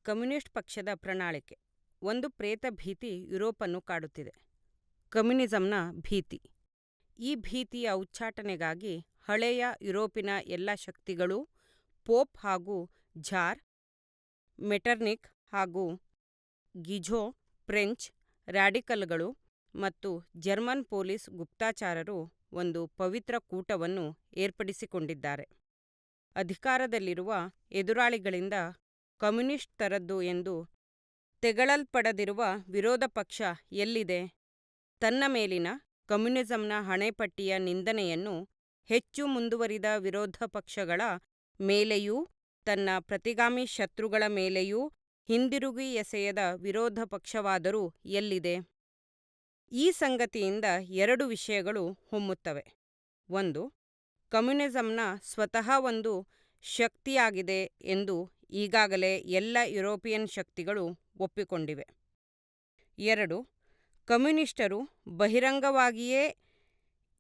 Communist ಪಕ್ಷದ ಪ್ರಣಾಳಿಕೆ. ಒಂದು ಪ್ರೇತ ಭೀತಿ ಯುರೋಪನ್ನು ಕಾಡುತ್ತಿದೆ. ಕಮ್ಯುನಿಸಂನ ಭೀತಿ. ಈ ಭೀತಿಯ ಉಚ್ಚಾಟನೆಗಾಗಿ ಹಳೆಯ ಯುರೋಪಿನ ಎಲ್ಲ ಶಕ್ತಿಗಳೂ ಪೋಪ್ ಹಾಗೂ ಝಾರ್, ಮೆಟರ್ನಿಖ್ ಹಾಗೂ ಗಿಝೊ, ಫ್ರೆಂಚ್ ರ್ಯಾಡಿಕಲ್ಗಳು ಮತ್ತು ಜರ್ಮನ್ ಪೊಲೀಸ್ ಗುಪ್ತಚರರು ಒಂದು ಪವಿತ್ರ ಕೂಟವನ್ನು ಏರ್ಪಡಿಸಿಕೊಂಡಿದ್ದಾರೆ. ಅಧಿಕಾರದಲ್ಲಿರುವ ಎದುರಾಳಿಗಳಿಂದ ಕಮ್ಯುನಿಸ್ಟ್ ತರದ್ದು ಎಂದು ತೆಗಳಲ್ಪಡದಿರುವ ವಿರೋಧ ಪಕ್ಷ ಎಲ್ಲಿದೆ? ತನ್ನ ಮೇಲಿನ ಕಮ್ಯುನಿಸಂನ ಹಣೆಪಟ್ಟಿಯ ನಿಂದನೆಯನ್ನು ಹೆಚ್ಚು ಮುಂದುವರಿದ ವಿರೋಧ ಪಕ್ಷಗಳ ಮೇಲೆಯೂ ತನ್ನ ಪ್ರತಿಗಾಮಿ ಶತ್ರುಗಳ ಮೇಲೆಯೂ ಹಿಂದಿರುಗಿ ಎಸೆಯದ ವಿರೋಧ ಪಕ್ಷವಾದರೂ ಎಲ್ಲಿದೆ? ಈ ಸಂಗತಿಯಿಂದ ಎರಡು ವಿಷಯಗಳು ಹೊಮ್ಮುತ್ತವೆ. ಒಂದು, ಕಮ್ಯುನಿಸಂನ ಸ್ವತಃ ಒಂದು ಶಕ್ತಿಯಾಗಿದೆ ಎಂದು ಈಗಾಗಲೇ ಎಲ್ಲ ಯುರೋಪಿಯನ್ ಶಕ್ತಿಗಳು ಒಪ್ಪಿಕೊಂಡಿವೆ. ಎರಡು, ಕಮ್ಯುನಿಸ್ಟರು ಬಹಿರಂಗವಾಗಿಯೇ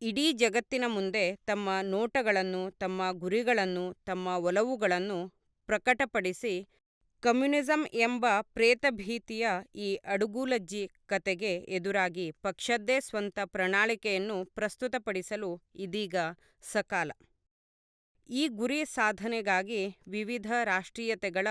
ಇಡೀ ಜಗತ್ತಿನ ಮುಂದೆ ತಮ್ಮ ನೋಟಗಳನ್ನು, ತಮ್ಮ ಗುರಿಗಳನ್ನು, ತಮ್ಮ ಒಲವುಗಳನ್ನು ಪ್ರಕಟಪಡಿಸಿ ಕಮ್ಯುನಿಸಂ ಎಂಬ ಪ್ರೇತಭೀತಿಯ ಈ ಅಡುಗೂಲಜ್ಜಿ ಕತೆಗೆ ಎದುರಾಗಿ ಪಕ್ಷದ್ದೇ ಸ್ವಂತ ಪ್ರಣಾಳಿಕೆಯನ್ನು ಪ್ರಸ್ತುತಪಡಿಸಲು ಇದೀಗ ಸಕಾಲ. ಈ ಗುರಿ ಸಾಧನೆಗಾಗಿ ವಿವಿಧ ರಾಷ್ಟ್ರೀಯತೆಗಳ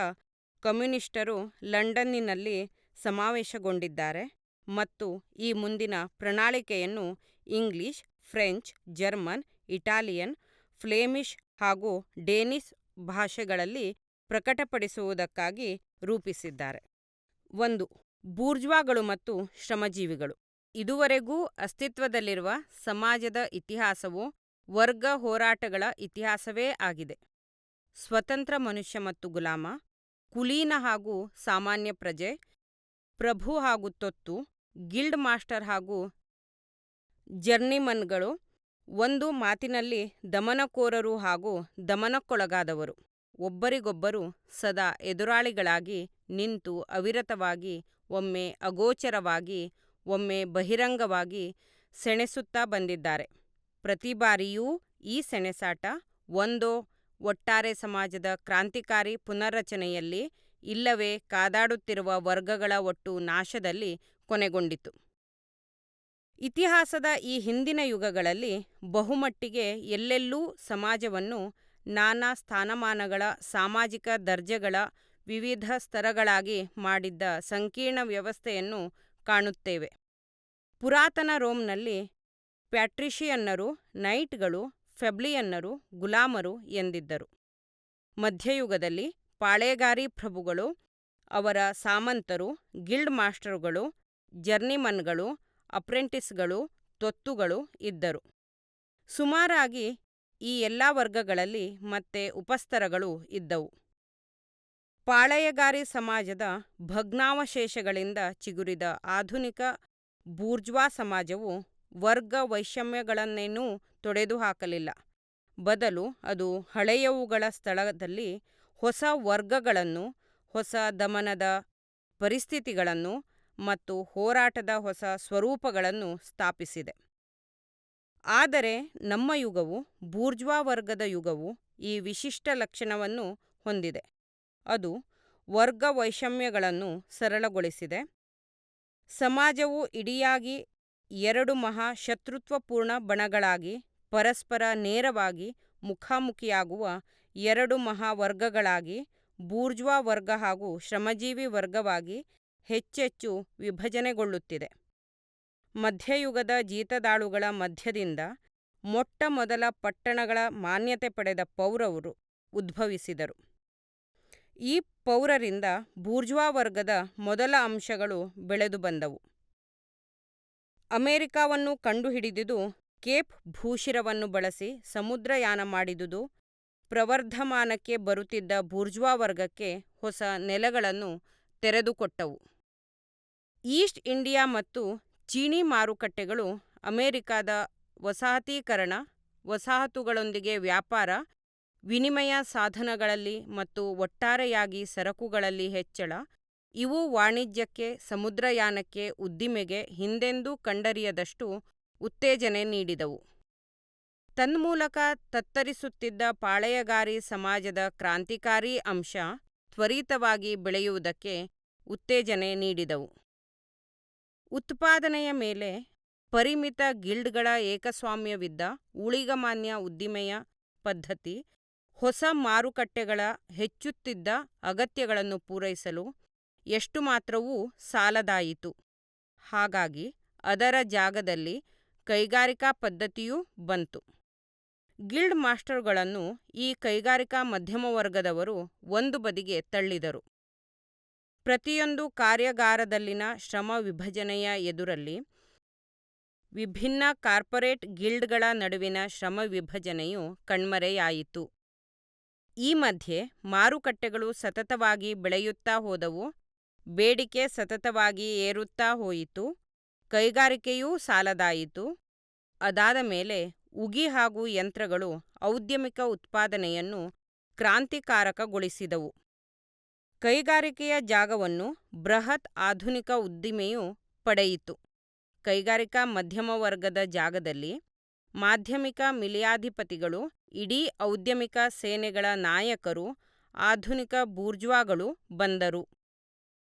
ಕಮ್ಯುನಿಸ್ಟರು ಲಂಡನ್ನಿನಲ್ಲಿ ಸಮಾವೇಶಗೊಂಡಿದ್ದಾರೆ ಮತ್ತು ಈ ಮುಂದಿನ ಪ್ರಣಾಳಿಕೆಯನ್ನು ಇಂಗ್ಲಿಷ್, ಫ್ರೆಂಚ್, ಜರ್ಮನ್, ಇಟಾಲಿಯನ್, ಫ್ಲೇಮಿಷ್ ಹಾಗೂ ಡೇನಿಷ್ ಭಾಷೆಗಳಲ್ಲಿ ಪ್ರಕಟಪಡಿಸುವುದಕ್ಕಾಗಿ ರೂಪಿಸಿದ್ದಾರೆ. ಒಂದು, ಬೂರ್ಜ್ವಾಗಳು ಮತ್ತು ಶ್ರಮಜೀವಿಗಳು. ಇದುವರೆಗೂ ಅಸ್ತಿತ್ವದಲ್ಲಿರುವ ಸಮಾಜದ ಇತಿಹಾಸವು ವರ್ಗ ಹೋರಾಟಗಳ ಇತಿಹಾಸವೇ ಆಗಿದೆ. ಸ್ವತಂತ್ರ ಮನುಷ್ಯ ಮತ್ತು ಗುಲಾಮ, ಕುಲೀನ ಹಾಗೂ ಸಾಮಾನ್ಯ ಪ್ರಜೆ, ಪ್ರಭು ಹಾಗೂ ತೊತ್ತು, ಗಿಲ್ಡ್ ಮಾಸ್ಟರ್ ಹಾಗೂ ಜರ್ನಿಮನ್ಗಳು, ಒಂದು ಮಾತಿನಲ್ಲಿ ದಮನಕೋರರು ಹಾಗೂ ದಮನಕ್ಕೊಳಗಾದವರು, ಒಬ್ಬರಿಗೊಬ್ಬರು ಸದಾ ಎದುರಾಳಿಗಳಾಗಿ ನಿಂತು ಅವಿರತವಾಗಿ, ಒಮ್ಮೆ ಅಗೋಚರವಾಗಿ, ಒಮ್ಮೆ ಬಹಿರಂಗವಾಗಿ ಸೆಣಸುತ್ತಾ ಬಂದಿದ್ದಾರೆ. ಪ್ರತಿ ಬಾರಿಯೂ ಈ ಸೆಣಸಾಟ ಒಂದೋ ಒಟ್ಟಾರೆ ಸಮಾಜದ ಕ್ರಾಂತಿಕಾರಿ ಪುನರ್ರಚನೆಯಲ್ಲಿ, ಇಲ್ಲವೇ ಕಾದಾಡುತ್ತಿರುವ ವರ್ಗಗಳ ಒಟ್ಟು ನಾಶದಲ್ಲಿ ಕೊನೆಗೊಂಡಿತು. ಇತಿಹಾಸದ ಈ ಹಿಂದಿನ ಯುಗಗಳಲ್ಲಿ ಬಹುಮಟ್ಟಿಗೆ ಎಲ್ಲೆಲ್ಲೂ ಸಮಾಜವನ್ನು ನಾನಾ ಸ್ಥಾನಮಾನಗಳ, ಸಾಮಾಜಿಕ ದರ್ಜೆಗಳ, ವಿವಿಧ ಸ್ತರಗಳಾಗಿ ಮಾಡಿದ್ದ ಸಂಕೀರ್ಣ ವ್ಯವಸ್ಥೆಯನ್ನು ಕಾಣುತ್ತೇವೆ. ಪುರಾತನ ರೋಮ್ನಲ್ಲಿ ಪ್ಯಾಟ್ರಿಷಿಯನ್ನರು ನೈಟ್ಗಳು, ಪ್ಲೆಬಿಯನ್ನರು ಗುಲಾಮರು ಎಂದಿದ್ದರು. ಮಧ್ಯಯುಗದಲ್ಲಿ ಪಾಳೆಯಗಾರಿ ಪ್ರಭುಗಳು, ಅವರ ಸಾಮಂತರು, ಗಿಲ್ಡ್ ಮಾಸ್ಟರುಗಳು, ಜರ್ನಿಮನ್ಗಳು, ಅಪ್ರೆಂಟಿಸ್ಗಳು, ತೊತ್ತುಗಳು ಇದ್ದರು. ಸುಮಾರಾಗಿ ಈ ಎಲ್ಲ ವರ್ಗಗಳಲ್ಲಿ ಮತ್ತೆ ಉಪಸ್ತರಗಳು ಇದ್ದವು. ಪಾಳೆಯಗಾರಿ ಸಮಾಜದ ಭಗ್ನಾವಶೇಷಗಳಿಂದ ಚಿಗುರಿದ ಆಧುನಿಕ ಬೂರ್ಜ್ವಾ ಸಮಾಜವು ವರ್ಗ ವೈಷಮ್ಯಗಳನ್ನೇನೂ ತೊಡೆದುಹಾಕಲಿಲ್ಲ. ಬದಲು ಅದು ಹಳೆಯವುಗಳ ಸ್ಥಳದಲ್ಲಿ ಹೊಸ ವರ್ಗಗಳನ್ನು, ಹೊಸ ದಮನದ ಪರಿಸ್ಥಿತಿಗಳನ್ನು ಮತ್ತು ಹೋರಾಟದ ಹೊಸ ಸ್ವರೂಪಗಳನ್ನು ಸ್ಥಾಪಿಸಿದೆ. ಆದರೆ ನಮ್ಮ ಯುಗವು, ಬೂರ್ಜ್ವಾ ವರ್ಗದ ಯುಗವು, ಈ ವಿಶಿಷ್ಟ ಲಕ್ಷಣವನ್ನು ಹೊಂದಿದೆ. ಅದು ವರ್ಗ ವೈಷಮ್ಯಗಳನ್ನು ಸರಳಗೊಳಿಸಿದೆ. ಸಮಾಜವು ಇಡಿಯಾಗಿ ಎರಡು ಮಹಾ ಶತ್ರುತ್ವಪೂರ್ಣ ಬಣಗಳಾಗಿ, ಪರಸ್ಪರ ನೇರವಾಗಿ ಮುಖಾಮುಖಿಯಾಗುವ ಎರಡು ಮಹಾ ವರ್ಗಗಳಾಗಿ, ಬೂರ್ಜ್ವಾ ವರ್ಗ ಹಾಗೂ ಶ್ರಮಜೀವಿ ವರ್ಗವಾಗಿ ಹೆಚ್ಚೆಚ್ಚು ವಿಭಜನೆಗೊಳ್ಳುತ್ತಿದೆ. ಮಧ್ಯಯುಗದ ಜೀತದಾಳುಗಳ ಮಧ್ಯದಿಂದ ಮೊಟ್ಟ ಮೊದಲ ಪಟ್ಟಣಗಳ ಮಾನ್ಯತೆ ಪಡೆದ ಪೌರರು ಉದ್ಭವಿಸಿದರು. ಈ ಪೌರರಿಂದ ಬೂರ್ಜ್ವಾ ವರ್ಗದ ಮೊದಲ ಅಂಶಗಳು ಬೆಳೆದು ಬಂದವು. ಅಮೆರಿಕವನ್ನು ಕಂಡುಹಿಡಿದುದು, ಕೇಪ್ ಭೂಶಿರವನ್ನು ಬಳಸಿ ಸಮುದ್ರಯಾನ ಮಾಡಿದುದು ಪ್ರವರ್ಧಮಾನಕ್ಕೆ ಬರುತ್ತಿದ್ದ ಬೂರ್ಜ್ವಾ ವರ್ಗಕ್ಕೆ ಹೊಸ ನೆಲೆಗಳನ್ನು ತೆರೆದುಕೊಟ್ಟವು. ಈಸ್ಟ್ ಇಂಡಿಯಾ ಮತ್ತು ಚೀನೀ ಮಾರುಕಟ್ಟೆಗಳು ಅಮೆರಿಕದ ವಸಾಹತೀಕರಣ, ವಸಾಹತುಗಳೊಂದಿಗೆ ವ್ಯಾಪಾರ ವಿನಿಮಯ ಸಾಧನಗಳಲ್ಲಿ ಮತ್ತು ಒಟ್ಟಾರೆಯಾಗಿ ಸರಕುಗಳಲ್ಲಿ ಹೆಚ್ಚಳ, ಇವು ವಾಣಿಜ್ಯಕ್ಕೆ, ಸಮುದ್ರಯಾನಕ್ಕೆ, ಉದ್ದಿಮೆಗೆ ಹಿಂದೆಂದೂ ಕಂಡರಿಯದಷ್ಟು ಉತ್ತೇಜನೆ ನೀಡಿದವು. ತನ್ಮೂಲಕ ತತ್ತರಿಸುತ್ತಿದ್ದ ಪಾಳೆಯಗಾರಿ ಸಮಾಜದ ಕ್ರಾಂತಿಕಾರಿ ಅಂಶ ತ್ವರಿತವಾಗಿ ಬೆಳೆಯುವುದಕ್ಕೆ ಉತ್ತೇಜನೆ ನೀಡಿದವು. ಉತ್ಪಾದನೆಯ ಮೇಲೆ ಪರಿಮಿತ ಗಿಲ್ಡ್ಗಳ ಏಕಸ್ವಾಮ್ಯವಿದ್ದ ಊಳಿಗಮಾನ್ಯ ಉದ್ದಿಮೆಯ ಪದ್ಧತಿ ಹೊಸ ಮಾರುಕಟ್ಟೆಗಳ ಹೆಚ್ಚುತ್ತಿದ್ದ ಅಗತ್ಯಗಳನ್ನು ಪೂರೈಸಲು ಎಷ್ಟು ಮಾತ್ರವೂ ಸಾಲದಾಯಿತು. ಹಾಗಾಗಿ ಅದರ ಜಾಗದಲ್ಲಿ ಕೈಗಾರಿಕಾ ಪದ್ಧತಿಯೂ ಬಂತು. ಗಿಲ್ಡ್ ಮಾಸ್ಟರುಗಳನ್ನು ಈ ಕೈಗಾರಿಕಾ ಮಧ್ಯಮವರ್ಗದವರು ಒಂದು ಬದಿಗೆ ತಳ್ಳಿದರು. ಪ್ರತಿಯೊಂದು ಕಾರ್ಯಾಗಾರದಲ್ಲಿನ ಶ್ರಮ ವಿಭಜನೆಯ ಎದುರಲ್ಲಿ ವಿಭಿನ್ನ ಕಾರ್ಪೊರೇಟ್ ಗಿಲ್ಡ್ಗಳ ನಡುವಿನ ಶ್ರಮ ವಿಭಜನೆಯು ಕಣ್ಮರೆಯಾಯಿತು. ಈ ಮಧ್ಯೆ ಮಾರುಕಟ್ಟೆಗಳು ಸತತವಾಗಿ ಬೆಳೆಯುತ್ತಾ ಹೋದವು, ಬೇಡಿಕೆ ಸತತವಾಗಿ ಏರುತ್ತಾ ಹೋಯಿತು, ಕೈಗಾರಿಕೆಯೂ ಸಾಲದಾಯಿತು. ಅದಾದ ಮೇಲೆ ಉಗಿ ಹಾಗೂ ಯಂತ್ರಗಳು ಔದ್ಯಮಿಕ ಉತ್ಪಾದನೆಯನ್ನು ಕ್ರಾಂತಿಕಾರಕಗೊಳಿಸಿದವು. ಕೈಗಾರಿಕೆಯ ಜಾಗವನ್ನು ಬೃಹತ್ ಆಧುನಿಕ ಉದ್ದಿಮೆಯು ಪಡೆಯಿತು. ಕೈಗಾರಿಕಾ ಮಧ್ಯಮವರ್ಗದ ಜಾಗದಲ್ಲಿ ಮಾಧ್ಯಮಿಕ ಮಿಲಿಯಾಧಿಪತಿಗಳು, ಇಡೀ ಔದ್ಯಮಿಕ ಸೇನೆಗಳ ನಾಯಕರು, ಆಧುನಿಕ ಬೂರ್ಜ್ವಾಗಳು ಬಂದರು.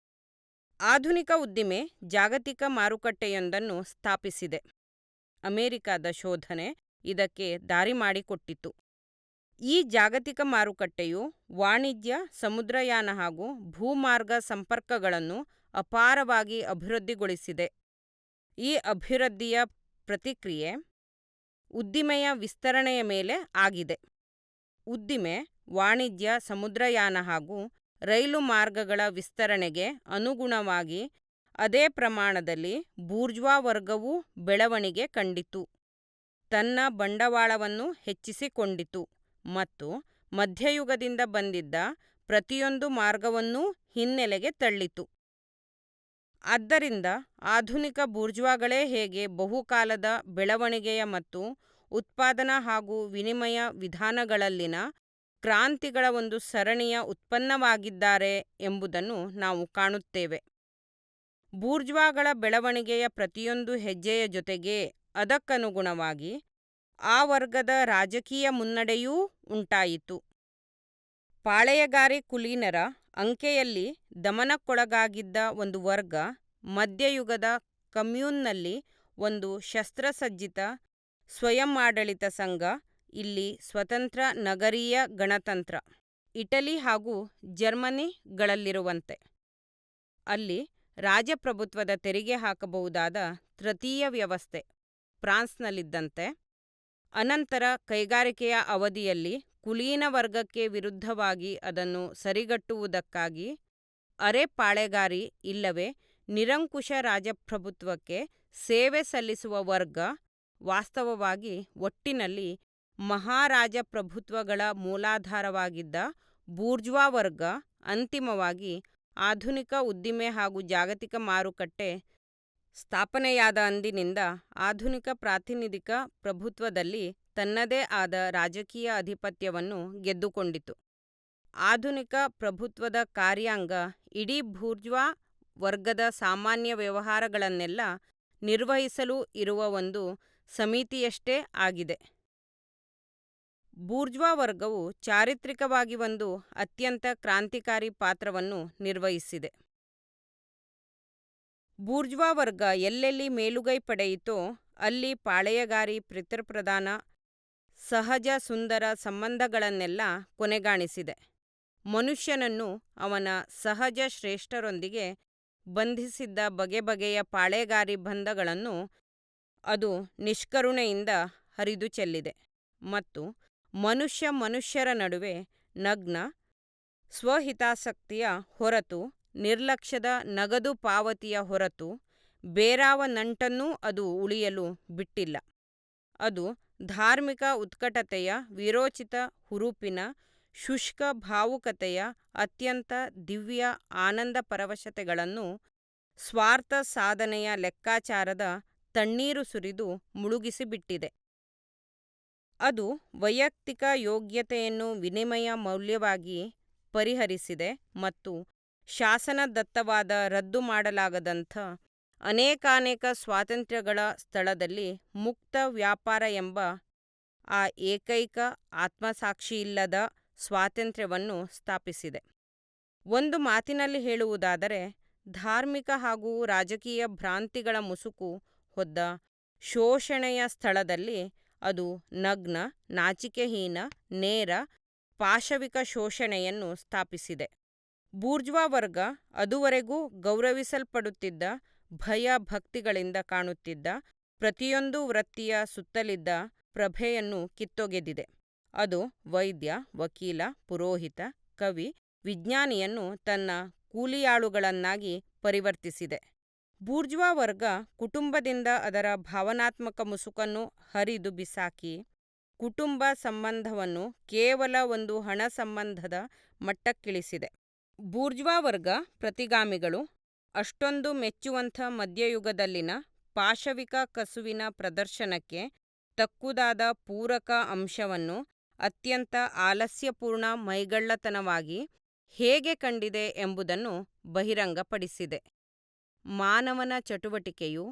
ಆಧುನಿಕ ಉದ್ದಿಮೆ ಜಾಗತಿಕ ಮಾರುಕಟ್ಟೆಯೊಂದನ್ನು ಸ್ಥಾಪಿಸಿದೆ. ಅಮೆರಿಕದ ಶೋಧನೆ ಇದಕ್ಕೆ ದಾರಿ ಮಾಡಿಕೊಟ್ಟಿತು. ಈ ಜಾಗತಿಕ ಮಾರುಕಟ್ಟೆಯು ವಾಣಿಜ್ಯ, ಸಮುದ್ರಯಾನ ಹಾಗೂ ಭೂಮಾರ್ಗ ಸಂಪರ್ಕಗಳನ್ನು ಅಪಾರವಾಗಿ ಅಭಿವೃದ್ಧಿಗೊಳಿಸಿದೆ. ಈ ಅಭಿವೃದ್ಧಿಯ ಪ್ರತಿಕ್ರಿಯೆ ಉದ್ದಿಮೆಯ ವಿಸ್ತರಣೆಯ ಮೇಲೆ ಆಗಿದೆ. ಉದ್ದಿಮೆ, ವಾಣಿಜ್ಯ, ಸಮುದ್ರಯಾನ ಹಾಗೂ ರೈಲು ಮಾರ್ಗಗಳ ವಿಸ್ತರಣೆಗೆ ಅನುಗುಣವಾಗಿ ಅದೇ ಪ್ರಮಾಣದಲ್ಲಿ ಬೂರ್ಜ್ವಾ ವರ್ಗವೂ ಬೆಳವಣಿಗೆ ಕಂಡಿತು, ತನ್ನ ಬಂಡವಾಳವನ್ನು ಹೆಚ್ಚಿಸಿಕೊಂಡಿತು ಮತ್ತು ಮಧ್ಯಯುಗದಿಂದ ಬಂದಿದ್ದ ಪ್ರತಿಯೊಂದು ಮಾರ್ಗವನ್ನೂ ಹಿನ್ನೆಲೆಗೆ ತಳ್ಳಿತು. ಆದ್ದರಿಂದ ಆಧುನಿಕ ಬೂರ್ಜ್ವಾಗಳೇ ಹೇಗೆ ಬಹುಕಾಲದ ಬೆಳವಣಿಗೆಯ ಮತ್ತು ಉತ್ಪಾದನಾ ಹಾಗೂ ವಿನಿಮಯ ವಿಧಾನಗಳಲ್ಲಿನ ಕ್ರಾಂತಿಗಳ ಒಂದು ಸರಣಿಯ ಉತ್ಪನ್ನವಾಗಿದ್ದಾರೆ ಎಂಬುದನ್ನು ನಾವು ಕಾಣುತ್ತೇವೆ. ಬೂರ್ಜ್ವಾಗಳ ಬೆಳವಣಿಗೆಯ ಪ್ರತಿಯೊಂದು ಹೆಜ್ಜೆಯ ಜೊತೆಗೇ ಅದಕ್ಕನುಗುಣವಾಗಿ ಆ ವರ್ಗದ ರಾಜಕೀಯ ಮುನ್ನಡೆಯೂ ಉಂಟಾಯಿತು. ಪಾಳೆಯಗಾರಿ ಕುಲೀನರ ಅಂಕೆಯಲ್ಲಿ ದಮನಕ್ಕೊಳಗಾಗಿದ್ದ ಒಂದು ವರ್ಗ, ಮಧ್ಯಯುಗದ ಕಮ್ಯೂನ್ನಲ್ಲಿ ಒಂದು ಶಸ್ತ್ರಸಜ್ಜಿತ ಸ್ವಯಮಾಡಳಿತ ಸಂಘ, ಇಲ್ಲಿ ಸ್ವತಂತ್ರ ನಗರೀಯ ಗಣತಂತ್ರ, ಇಟಲಿ ಹಾಗೂ ಜರ್ಮನಿಗಳಲ್ಲಿರುವಂತೆ ಅಲ್ಲಿ ರಾಜಪ್ರಭುತ್ವದ ತೆರಿಗೆ ಹಾಕಬಹುದಾದ ತೃತೀಯ ವ್ಯವಸ್ಥೆ ಫ್ರಾನ್ಸ್ನಲ್ಲಿದ್ದಂತೆ, ಅನಂತರ ಕೈಗಾರಿಕೆಯ ಅವಧಿಯಲ್ಲಿ ಕುಲೀನ ವರ್ಗಕ್ಕೆ ವಿರುದ್ಧವಾಗಿ ಅದನ್ನು ಸರಿಗಟ್ಟುವುದಕ್ಕಾಗಿ ಅರೆ ಪಾಳೆಗಾರಿ ಇಲ್ಲವೇ ನಿರಂಕುಶ ರಾಜಪ್ರಭುತ್ವಕ್ಕೆ ಸೇವೆ ಸಲ್ಲಿಸುವ ವರ್ಗ, ವಾಸ್ತವವಾಗಿ ಒಟ್ಟಿನಲ್ಲಿ ಮಹಾರಾಜಪ್ರಭುತ್ವಗಳ ಮೂಲಾಧಾರವಾಗಿದ್ದ ಬೂರ್ಜ್ವಾ ವರ್ಗ, ಅಂತಿಮವಾಗಿ ಆಧುನಿಕ ಉದ್ದಿಮೆ ಹಾಗೂ ಜಾಗತಿಕ ಮಾರುಕಟ್ಟೆ ಸ್ಥಾಪನೆಯಾದ ಅಂದಿನಿಂದ ಆಧುನಿಕ ಪ್ರಾತಿನಿಧಿಕ ಪ್ರಭುತ್ವದಲ್ಲಿ ತನ್ನದೇ ಆದ ರಾಜಕೀಯ ಅಧಿಪತ್ಯವನ್ನು ಗೆದ್ದುಕೊಂಡಿತು. ಆಧುನಿಕ ಪ್ರಭುತ್ವದ ಕಾರ್ಯಾಂಗ ಇಡೀ ಬೂರ್ಜ್ವಾ ವರ್ಗದ ಸಾಮಾನ್ಯ ವ್ಯವಹಾರಗಳನ್ನೆಲ್ಲ ನಿರ್ವಹಿಸಲು ಇರುವ ಒಂದು ಸಮಿತಿಯಷ್ಟೇ ಆಗಿದೆ. ಬೂರ್ಜ್ವಾ ವರ್ಗವು ಚಾರಿತ್ರಿಕವಾಗಿ ಒಂದು ಅತ್ಯಂತ ಕ್ರಾಂತಿಕಾರಿ ಪಾತ್ರವನ್ನು ನಿರ್ವಹಿಸಿದೆ. ಬೂರ್ಜ್ವಾ ವರ್ಗ ಎಲ್ಲೆಲ್ಲಿ ಮೇಲುಗೈ ಪಡೆಯಿತೋ ಅಲ್ಲಿ ಪಾಳೆಯಗಾರಿ ಪಿತೃಪ್ರಧಾನ ಸಹಜ ಸುಂದರ ಸಂಬಂಧಗಳನ್ನೆಲ್ಲ ಕೊನೆಗಾಣಿಸಿದೆ. ಮನುಷ್ಯನನ್ನು ಅವನ ಸಹಜ ಶ್ರೇಷ್ಠರೊಂದಿಗೆ ಬಂಧಿಸಿದ್ದ ಬಗೆ ಬಗೆಯ ಪಾಳೆಗಾರಿ ಬಂಧಗಳನ್ನು ಅದು ನಿಷ್ಕರುಣೆಯಿಂದ ಹರಿದು ಚೆಲ್ಲಿದೆ ಮತ್ತು ಮನುಷ್ಯರ ನಡುವೆ ನಗ್ನ ಸ್ವಹಿತಾಸಕ್ತಿಯ ಹೊರತು, ನಿರ್ಲಕ್ಷ್ಯದ ನಗದು ಪಾವತಿಯ ಹೊರತು ಬೇರಾವ ನಂಟನ್ನೂ ಅದು ಉಳಿಯಲು ಬಿಟ್ಟಿಲ್ಲ. ಅದು ಧಾರ್ಮಿಕ ಉತ್ಕಟತೆಯ ವಿರೋಚಿತ ಹುರುಪಿನ ಶುಷ್ಕ ಭಾವುಕತೆಯ ಅತ್ಯಂತ ದಿವ್ಯ ಆನಂದ ಪರವಶತೆಗಳನ್ನು ಸ್ವಾರ್ಥ ಸಾಧನೆಯ ಲೆಕ್ಕಾಚಾರದ ತಣ್ಣೀರು ಸುರಿದು ಮುಳುಗಿಸಿಬಿಟ್ಟಿದೆ. ಅದು ವೈಯಕ್ತಿಕ ಯೋಗ್ಯತೆಯನ್ನು ವಿನಿಮಯ ಮೌಲ್ಯವಾಗಿ ಪರಿಹರಿಸಿದೆ ಮತ್ತು ಶಾಸನದತ್ತವಾದ ರದ್ದು ಮಾಡಲಾಗದಂಥ ಅನೇಕಾನೇಕ ಸ್ವಾತಂತ್ರ್ಯಗಳ ಸ್ಥಳದಲ್ಲಿ ಮುಕ್ತ ವ್ಯಾಪಾರ ಎಂಬ ಆ ಏಕೈಕ ಆತ್ಮಸಾಕ್ಷಿಯಿಲ್ಲದ ಸ್ವಾತಂತ್ರ್ಯವನ್ನು ಸ್ಥಾಪಿಸಿದೆ. ಒಂದು ಮಾತಿನಲ್ಲಿ ಹೇಳುವುದಾದರೆ, ಧಾರ್ಮಿಕ ಹಾಗೂ ರಾಜಕೀಯ ಭ್ರಾಂತಿಗಳ ಮುಸುಕು ಹೊದ್ದ ಶೋಷಣೆಯ ಸ್ಥಳದಲ್ಲಿ ಅದು ನಗ್ನ, ನಾಚಿಕೆಹೀನ, ನೇರ, ಪಾಶವಿಕ ಶೋಷಣೆಯನ್ನು ಸ್ಥಾಪಿಸಿದೆ. ಬೂರ್ಜ್ವಾ ವರ್ಗ ಅದುವರೆಗೂ ಗೌರವಿಸಲ್ಪಡುತ್ತಿದ್ದ, ಭಯ ಭಕ್ತಿಗಳಿಂದ ಕಾಣುತ್ತಿದ್ದ ಪ್ರತಿಯೊಂದು ವೃತ್ತಿಯ ಸುತ್ತಲಿದ್ದ ಪ್ರಭೆಯನ್ನು ಕಿತ್ತೊಗೆದಿದೆ. ಅದು ವೈದ್ಯ, ವಕೀಲ, ಪುರೋಹಿತ, ಕವಿ, ವಿಜ್ಞಾನಿಯನ್ನು ತನ್ನ ಕೂಲಿಯಾಳುಗಳನ್ನಾಗಿ ಪರಿವರ್ತಿಸಿದೆ. ಬೂರ್ಜ್ವಾ ವರ್ಗ ಕುಟುಂಬದಿಂದ ಅದರ ಭಾವನಾತ್ಮಕ ಮುಸುಕನ್ನು ಹರಿದು ಬಿಸಾಕಿ, ಕುಟುಂಬ ಸಂಬಂಧವನ್ನು ಕೇವಲ ಒಂದು ಹಣ ಸಂಬಂಧದ ಮಟ್ಟಕ್ಕಿಳಿಸಿದೆ. ಬೂರ್ಜ್ವಾ ವರ್ಗ ಪ್ರತಿಗಾಮಿಗಳು ಅಷ್ಟೊಂದು ಮೆಚ್ಚುವಂಥ ಮಧ್ಯಯುಗದಲ್ಲಿನ ಪಾಶವಿಕ ಕಸುವಿನ ಪ್ರದರ್ಶನಕ್ಕೆ ತಕ್ಕುದಾದ ಪೂರಕ ಅಂಶವನ್ನು ಅತ್ಯಂತ ಆಲಸ್ಯಪೂರ್ಣ ಮೈಗಳ್ಳತನವಾಗಿ ಹೇಗೆ ಕಂಡಿದೆ ಎಂಬುದನ್ನು ಬಹಿರಂಗಪಡಿಸಿದೆ. ಮಾನವನ ಚಟುವಟಿಕೆಯು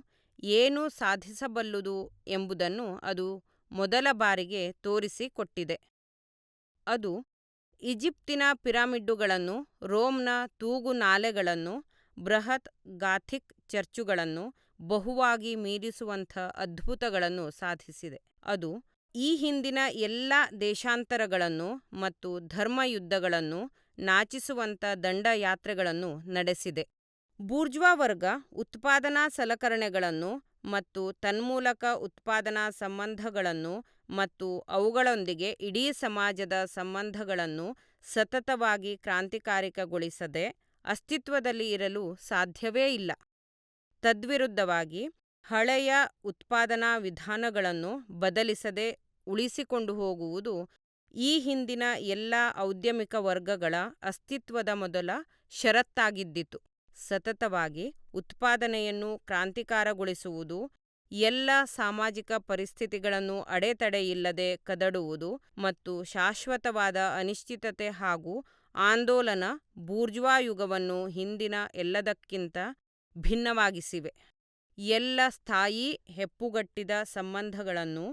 ಏನು ಸಾಧಿಸಬಲ್ಲುದು ಎಂಬುದನ್ನು ಅದು ಮೊದಲ ಬಾರಿಗೆ ತೋರಿಸಿಕೊಟ್ಟಿದೆ. ಅದು ಈಜಿಪ್ತಿನ ಪಿರಮಿಡ್ಡುಗಳನ್ನು, ರೋಮ್ನ ತೂಗುನಾಲೆಗಳನ್ನು, ಬೃಹತ್ ಗಾಥಿಕ್ ಚರ್ಚುಗಳನ್ನು ಬಹುವಾಗಿ ಮೀರಿಸುವಂಥ ಅದ್ಭುತಗಳನ್ನು ಸಾಧಿಸಿದೆ. ಅದು ಈ ಹಿಂದಿನ ಎಲ್ಲ ದೇಶಾಂತರಗಳನ್ನು ಮತ್ತು ಧರ್ಮಯುದ್ಧಗಳನ್ನು ನಾಚಿಸುವಂಥ ದಂಡಯಾತ್ರೆಗಳನ್ನು ನಡೆಸಿದೆ. ಬೂರ್ಜ್ವಾ ವರ್ಗ ಉತ್ಪಾದನಾ ಸಲಕರಣೆಗಳನ್ನು ಮತ್ತು ತನ್ಮೂಲಕ ಉತ್ಪಾದನಾ ಸಂಬಂಧಗಳನ್ನು ಮತ್ತು ಅವುಗಳೊಂದಿಗೆ ಇಡೀ ಸಮಾಜದ ಸಂಬಂಧಗಳನ್ನು ಸತತವಾಗಿ ಕ್ರಾಂತಿಕಾರಿಕಗೊಳಿಸದೆ ಅಸ್ತಿತ್ವದಲ್ಲಿ ಇರಲು ಸಾಧ್ಯವೇ ಇಲ್ಲ. ತದ್ವಿರುದ್ಧವಾಗಿ, ಹಳೆಯ ಉತ್ಪಾದನಾ ವಿಧಾನಗಳನ್ನು ಬದಲಿಸದೆ ಉಳಿಸಿಕೊಂಡು ಹೋಗುವುದು ಈ ಹಿಂದಿನ ಎಲ್ಲ ಔದ್ಯಮಿಕ ವರ್ಗಗಳ ಅಸ್ತಿತ್ವದ ಮೊದಲ ಷರತ್ತಾಗಿದ್ದಿತು. ಸತತವಾಗಿ ಉತ್ಪಾದನೆಯನ್ನು ಕ್ರಾಂತಿಕಾರಗೊಳಿಸುವುದು, ಎಲ್ಲ ಸಾಮಾಜಿಕ ಪರಿಸ್ಥಿತಿಗಳನ್ನು ಅಡೆತಡೆಯಿಲ್ಲದೆ ಕದಡುವುದು ಮತ್ತು ಶಾಶ್ವತವಾದ ಅನಿಶ್ಚಿತತೆ ಹಾಗೂ ಆಂದೋಲನ ಬೂರ್ಜ್ವಾ ಯುಗವನ್ನು ಹಿಂದಿನ ಎಲ್ಲದಕ್ಕಿಂತ ಭಿನ್ನವಾಗಿಸಿವೆ. ಎಲ್ಲ ಸ್ಥಾಯೀ ಹೆಪ್ಪುಗಟ್ಟಿದ ಸಂಬಂಧಗಳನ್ನು,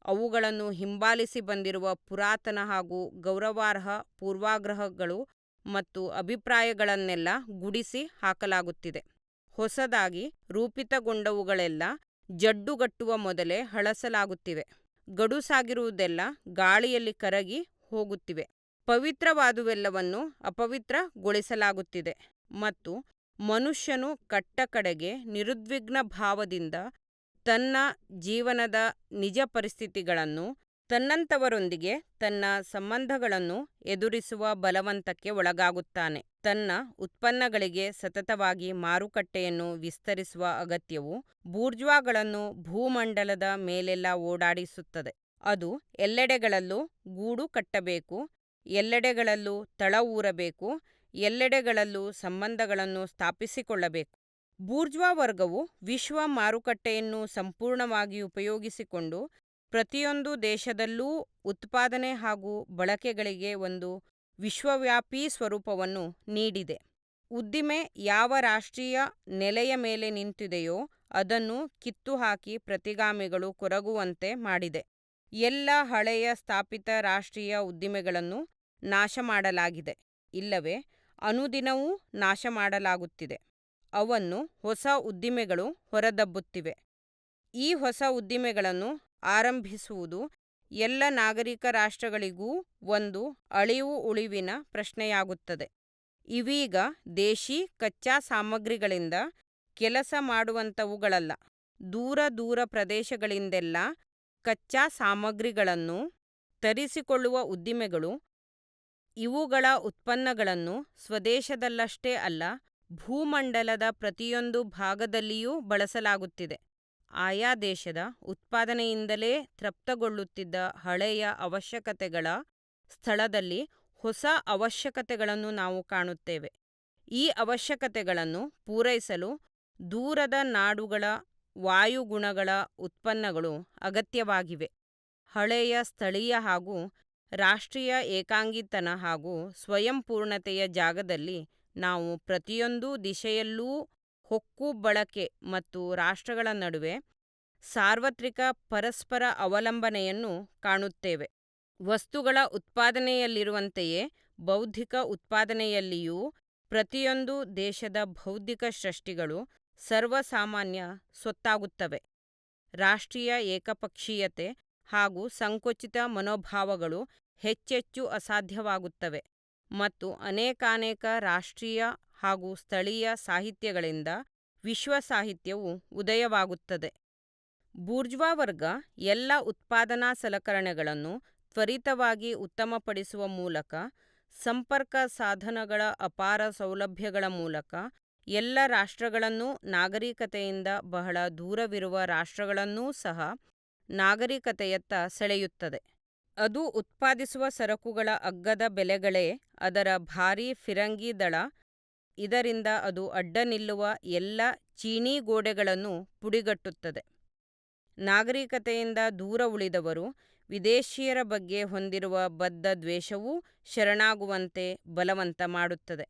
ಅವುಗಳನ್ನು ಹಿಂಬಾಲಿಸಿ ಬಂದಿರುವ ಪುರಾತನ ಹಾಗೂ ಗೌರವಾರ್ಹ ಪೂರ್ವಾಗ್ರಹಗಳು ಮತ್ತು ಅಭಿಪ್ರಾಯಗಳನ್ನೆಲ್ಲ ಗುಡಿಸಿ ಹಾಕಲಾಗುತ್ತಿದೆ. ಹೊಸದಾಗಿ ರೂಪಿತಗೊಂಡವುಗಳೆಲ್ಲ ಜಡ್ಡುಗಟ್ಟುವ ಮೊದಲೇ ಹಳಸಲಾಗುತ್ತಿವೆ. ಗಡುಸಾಗಿರುವುದೆಲ್ಲ ಗಾಳಿಯಲ್ಲಿ ಕರಗಿ ಹೋಗುತ್ತಿವೆ. ಪವಿತ್ರವಾದುವೆಲ್ಲವನ್ನು ಅಪವಿತ್ರಗೊಳಿಸಲಾಗುತ್ತಿದೆ ಮತ್ತು ಮನುಷ್ಯನು ಕಟ್ಟಕಡೆಗೆ ನಿರುದ್ವಿಗ್ನ ಭಾವದಿಂದ ತನ್ನ ಜೀವನದ ನಿಜ ಪರಿಸ್ಥಿತಿಗಳನ್ನು, ತನ್ನಂಥವರೊಂದಿಗೆ ತನ್ನ ಸಂಬಂಧಗಳನ್ನು ಎದುರಿಸುವ ಬಲವಂತಕ್ಕೆ ಒಳಗಾಗುತ್ತಾನೆ. ತನ್ನ ಉತ್ಪನ್ನಗಳಿಗೆ ಸತತವಾಗಿ ಮಾರುಕಟ್ಟೆಯನ್ನು ವಿಸ್ತರಿಸುವ ಅಗತ್ಯವು ಬೂರ್ಜ್ವಾಗಳನ್ನು ಭೂಮಂಡಲದ ಮೇಲೆಲ್ಲ ಓಡಾಡಿಸುತ್ತದೆ. ಅದು ಎಲ್ಲೆಡೆಗಳಲ್ಲೂ ಗೂಡು ಕಟ್ಟಬೇಕು, ಎಲ್ಲೆಡೆಗಳಲ್ಲೂ ತಳ ಊರಬೇಕು, ಎಲ್ಲೆಡೆಗಳಲ್ಲೂ ಸಂಬಂಧಗಳನ್ನು ಸ್ಥಾಪಿಸಿಕೊಳ್ಳಬೇಕು. ಬೂರ್ಜ್ವಾ ವರ್ಗವು ವಿಶ್ವ ಮಾರುಕಟ್ಟೆಯನ್ನು ಸಂಪೂರ್ಣವಾಗಿ ಉಪಯೋಗಿಸಿಕೊಂಡು ಪ್ರತಿಯೊಂದು ದೇಶದಲ್ಲೂ ಉತ್ಪಾದನೆ ಹಾಗೂ ಬಳಕೆಗಳಿಗೆ ಒಂದು ವಿಶ್ವವ್ಯಾಪಿ ಸ್ವರೂಪವನ್ನು ನೀಡಿದೆ. ಉದ್ದಿಮೆ ಯಾವ ರಾಷ್ಟ್ರೀಯ ನೆಲೆಯ ಮೇಲೆ ನಿಂತಿದೆಯೋ ಅದನ್ನು ಕಿತ್ತುಹಾಕಿ ಪ್ರತಿಗಾಮಿಗಳು ಕೊರಗುವಂತೆ ಮಾಡಿದೆ. ಎಲ್ಲ ಹಳೆಯ ಸ್ಥಾಪಿತ ರಾಷ್ಟ್ರೀಯ ಉದ್ದಿಮೆಗಳನ್ನು ನಾಶಮಾಡಲಾಗಿದೆ, ಇಲ್ಲವೇ ಅನುದಿನವೂ ನಾಶಮಾಡಲಾಗುತ್ತಿದೆ. ಅವನ್ನು ಹೊಸ ಉದ್ದಿಮೆಗಳು ಹೊರದಬ್ಬುತ್ತಿವೆ. ಈ ಹೊಸ ಉದ್ದಿಮೆಗಳನ್ನು ಆರಂಭಿಸುವುದು ಎಲ್ಲ ನಾಗರಿಕ ರಾಷ್ಟ್ರಗಳಿಗೂ ಒಂದು ಅಳಿವು ಉಳಿವಿನ ಪ್ರಶ್ನೆಯಾಗುತ್ತದೆ. ಇವೀಗ ದೇಶೀ ಕಚ್ಚಾ ಸಾಮಗ್ರಿಗಳಿಂದ ಕೆಲಸ ಮಾಡುವಂಥವುಗಳಲ್ಲ. ದೂರ ದೂರ ಪ್ರದೇಶಗಳಿಂದೆಲ್ಲ ಕಚ್ಚಾ ಸಾಮಗ್ರಿಗಳನ್ನು ತರಿಸಿಕೊಳ್ಳುವ ಉದ್ದಿಮೆಗಳು ಇವುಗಳ ಉತ್ಪನ್ನಗಳನ್ನು ಸ್ವದೇಶದಲ್ಲಷ್ಟೇ ಅಲ್ಲ, ಭೂಮಂಡಲದ ಪ್ರತಿಯೊಂದು ಭಾಗದಲ್ಲಿಯೂ ಬಳಸಲಾಗುತ್ತಿದೆ. ಆಯಾ ದೇಶದ ಉತ್ಪಾದನೆಯಿಂದಲೇ ತೃಪ್ತಗೊಳ್ಳುತ್ತಿದ್ದ ಹಳೆಯ ಅವಶ್ಯಕತೆಗಳ ಸ್ಥಳದಲ್ಲಿ ಹೊಸ ಅವಶ್ಯಕತೆಗಳನ್ನು ನಾವು ಕಾಣುತ್ತೇವೆ. ಈ ಅವಶ್ಯಕತೆಗಳನ್ನು ಪೂರೈಸಲು ದೂರದ ನಾಡುಗಳ ವಾಯುಗುಣಗಳ ಉತ್ಪನ್ನಗಳು ಅಗತ್ಯವಾಗಿವೆ. ಹಳೆಯ ಸ್ಥಳೀಯ ಹಾಗೂ ರಾಷ್ಟ್ರೀಯ ಏಕಾಂಗಿತನ ಹಾಗೂ ಸ್ವಯಂಪೂರ್ಣತೆಯ ಜಾಗದಲ್ಲಿ ನಾವು ಪ್ರತಿಯೊಂದು ದಿಶೆಯಲ್ಲೂ ಹೊಕ್ಕು ಬಳಕೆ ಮತ್ತು ರಾಷ್ಟ್ರಗಳ ನಡುವೆ ಸಾರ್ವತ್ರಿಕ ಪರಸ್ಪರ ಅವಲಂಬನೆಯನ್ನು ಕಾಣುತ್ತೇವೆ. ವಸ್ತುಗಳ ಉತ್ಪಾದನೆಯಲ್ಲಿರುವಂತೆಯೇ ಬೌದ್ಧಿಕ ಉತ್ಪಾದನೆಯಲ್ಲಿಯೂ ಪ್ರತಿಯೊಂದು ದೇಶದ ಬೌದ್ಧಿಕ ಸೃಷ್ಟಿಗಳು ಸರ್ವಸಾಮಾನ್ಯ ಸ್ವತ್ತಾಗುತ್ತವೆ. ರಾಷ್ಟ್ರೀಯ ಏಕಪಕ್ಷೀಯತೆ ಹಾಗೂ ಸಂಕುಚಿತ ಮನೋಭಾವಗಳು ಹೆಚ್ಚೆಚ್ಚು ಅಸಾಧ್ಯವಾಗುತ್ತವೆ ಮತ್ತು ಅನೇಕಾನೇಕ ರಾಷ್ಟ್ರೀಯ ಹಾಗೂ ಸ್ಥಳೀಯ ಸಾಹಿತ್ಯಗಳಿಂದ ವಿಶ್ವ ಸಾಹಿತ್ಯವು ಉದಯವಾಗುತ್ತದೆ. ಬೂರ್ಜ್ವಾ ವರ್ಗ ಎಲ್ಲ ಉತ್ಪಾದನಾ ಸಲಕರಣೆಗಳನ್ನು ತ್ವರಿತವಾಗಿ ಉತ್ತಮಪಡಿಸುವ ಮೂಲಕ, ಸಂಪರ್ಕ ಸಾಧನಗಳ ಅಪಾರ ಸೌಲಭ್ಯಗಳ ಮೂಲಕ ಎಲ್ಲ ರಾಷ್ಟ್ರಗಳನ್ನೂ, ನಾಗರಿಕತೆಯಿಂದ ಬಹಳ ದೂರವಿರುವ ರಾಷ್ಟ್ರಗಳನ್ನೂ ಸಹ ನಾಗರಿಕತೆಯತ್ತ ಸೆಳೆಯುತ್ತದೆ. ಅದು ಉತ್ಪಾದಿಸುವ ಸರಕುಗಳ ಅಗ್ಗದ ಬೆಲೆಗಳೇ ಅದರ ಭಾರೀ ಫಿರಂಗಿ ದಳ. ಇದರಿಂದ ಅದು ಅಡ್ಡ ನಿಲ್ಲುವ ಎಲ್ಲ ಚೀನೀಗೋಡೆಗಳನ್ನು ಪುಡಿಗಟ್ಟುತ್ತದೆ. ನಾಗರಿಕತೆಯಿಂದ ದೂರ ಉಳಿದವರು ವಿದೇಶಿಯರ ಬಗ್ಗೆ ಹೊಂದಿರುವ ಬದ್ಧ ದ್ವೇಷವೂ ಶರಣಾಗುವಂತೆ ಬಲವಂತ ಮಾಡುತ್ತದೆ.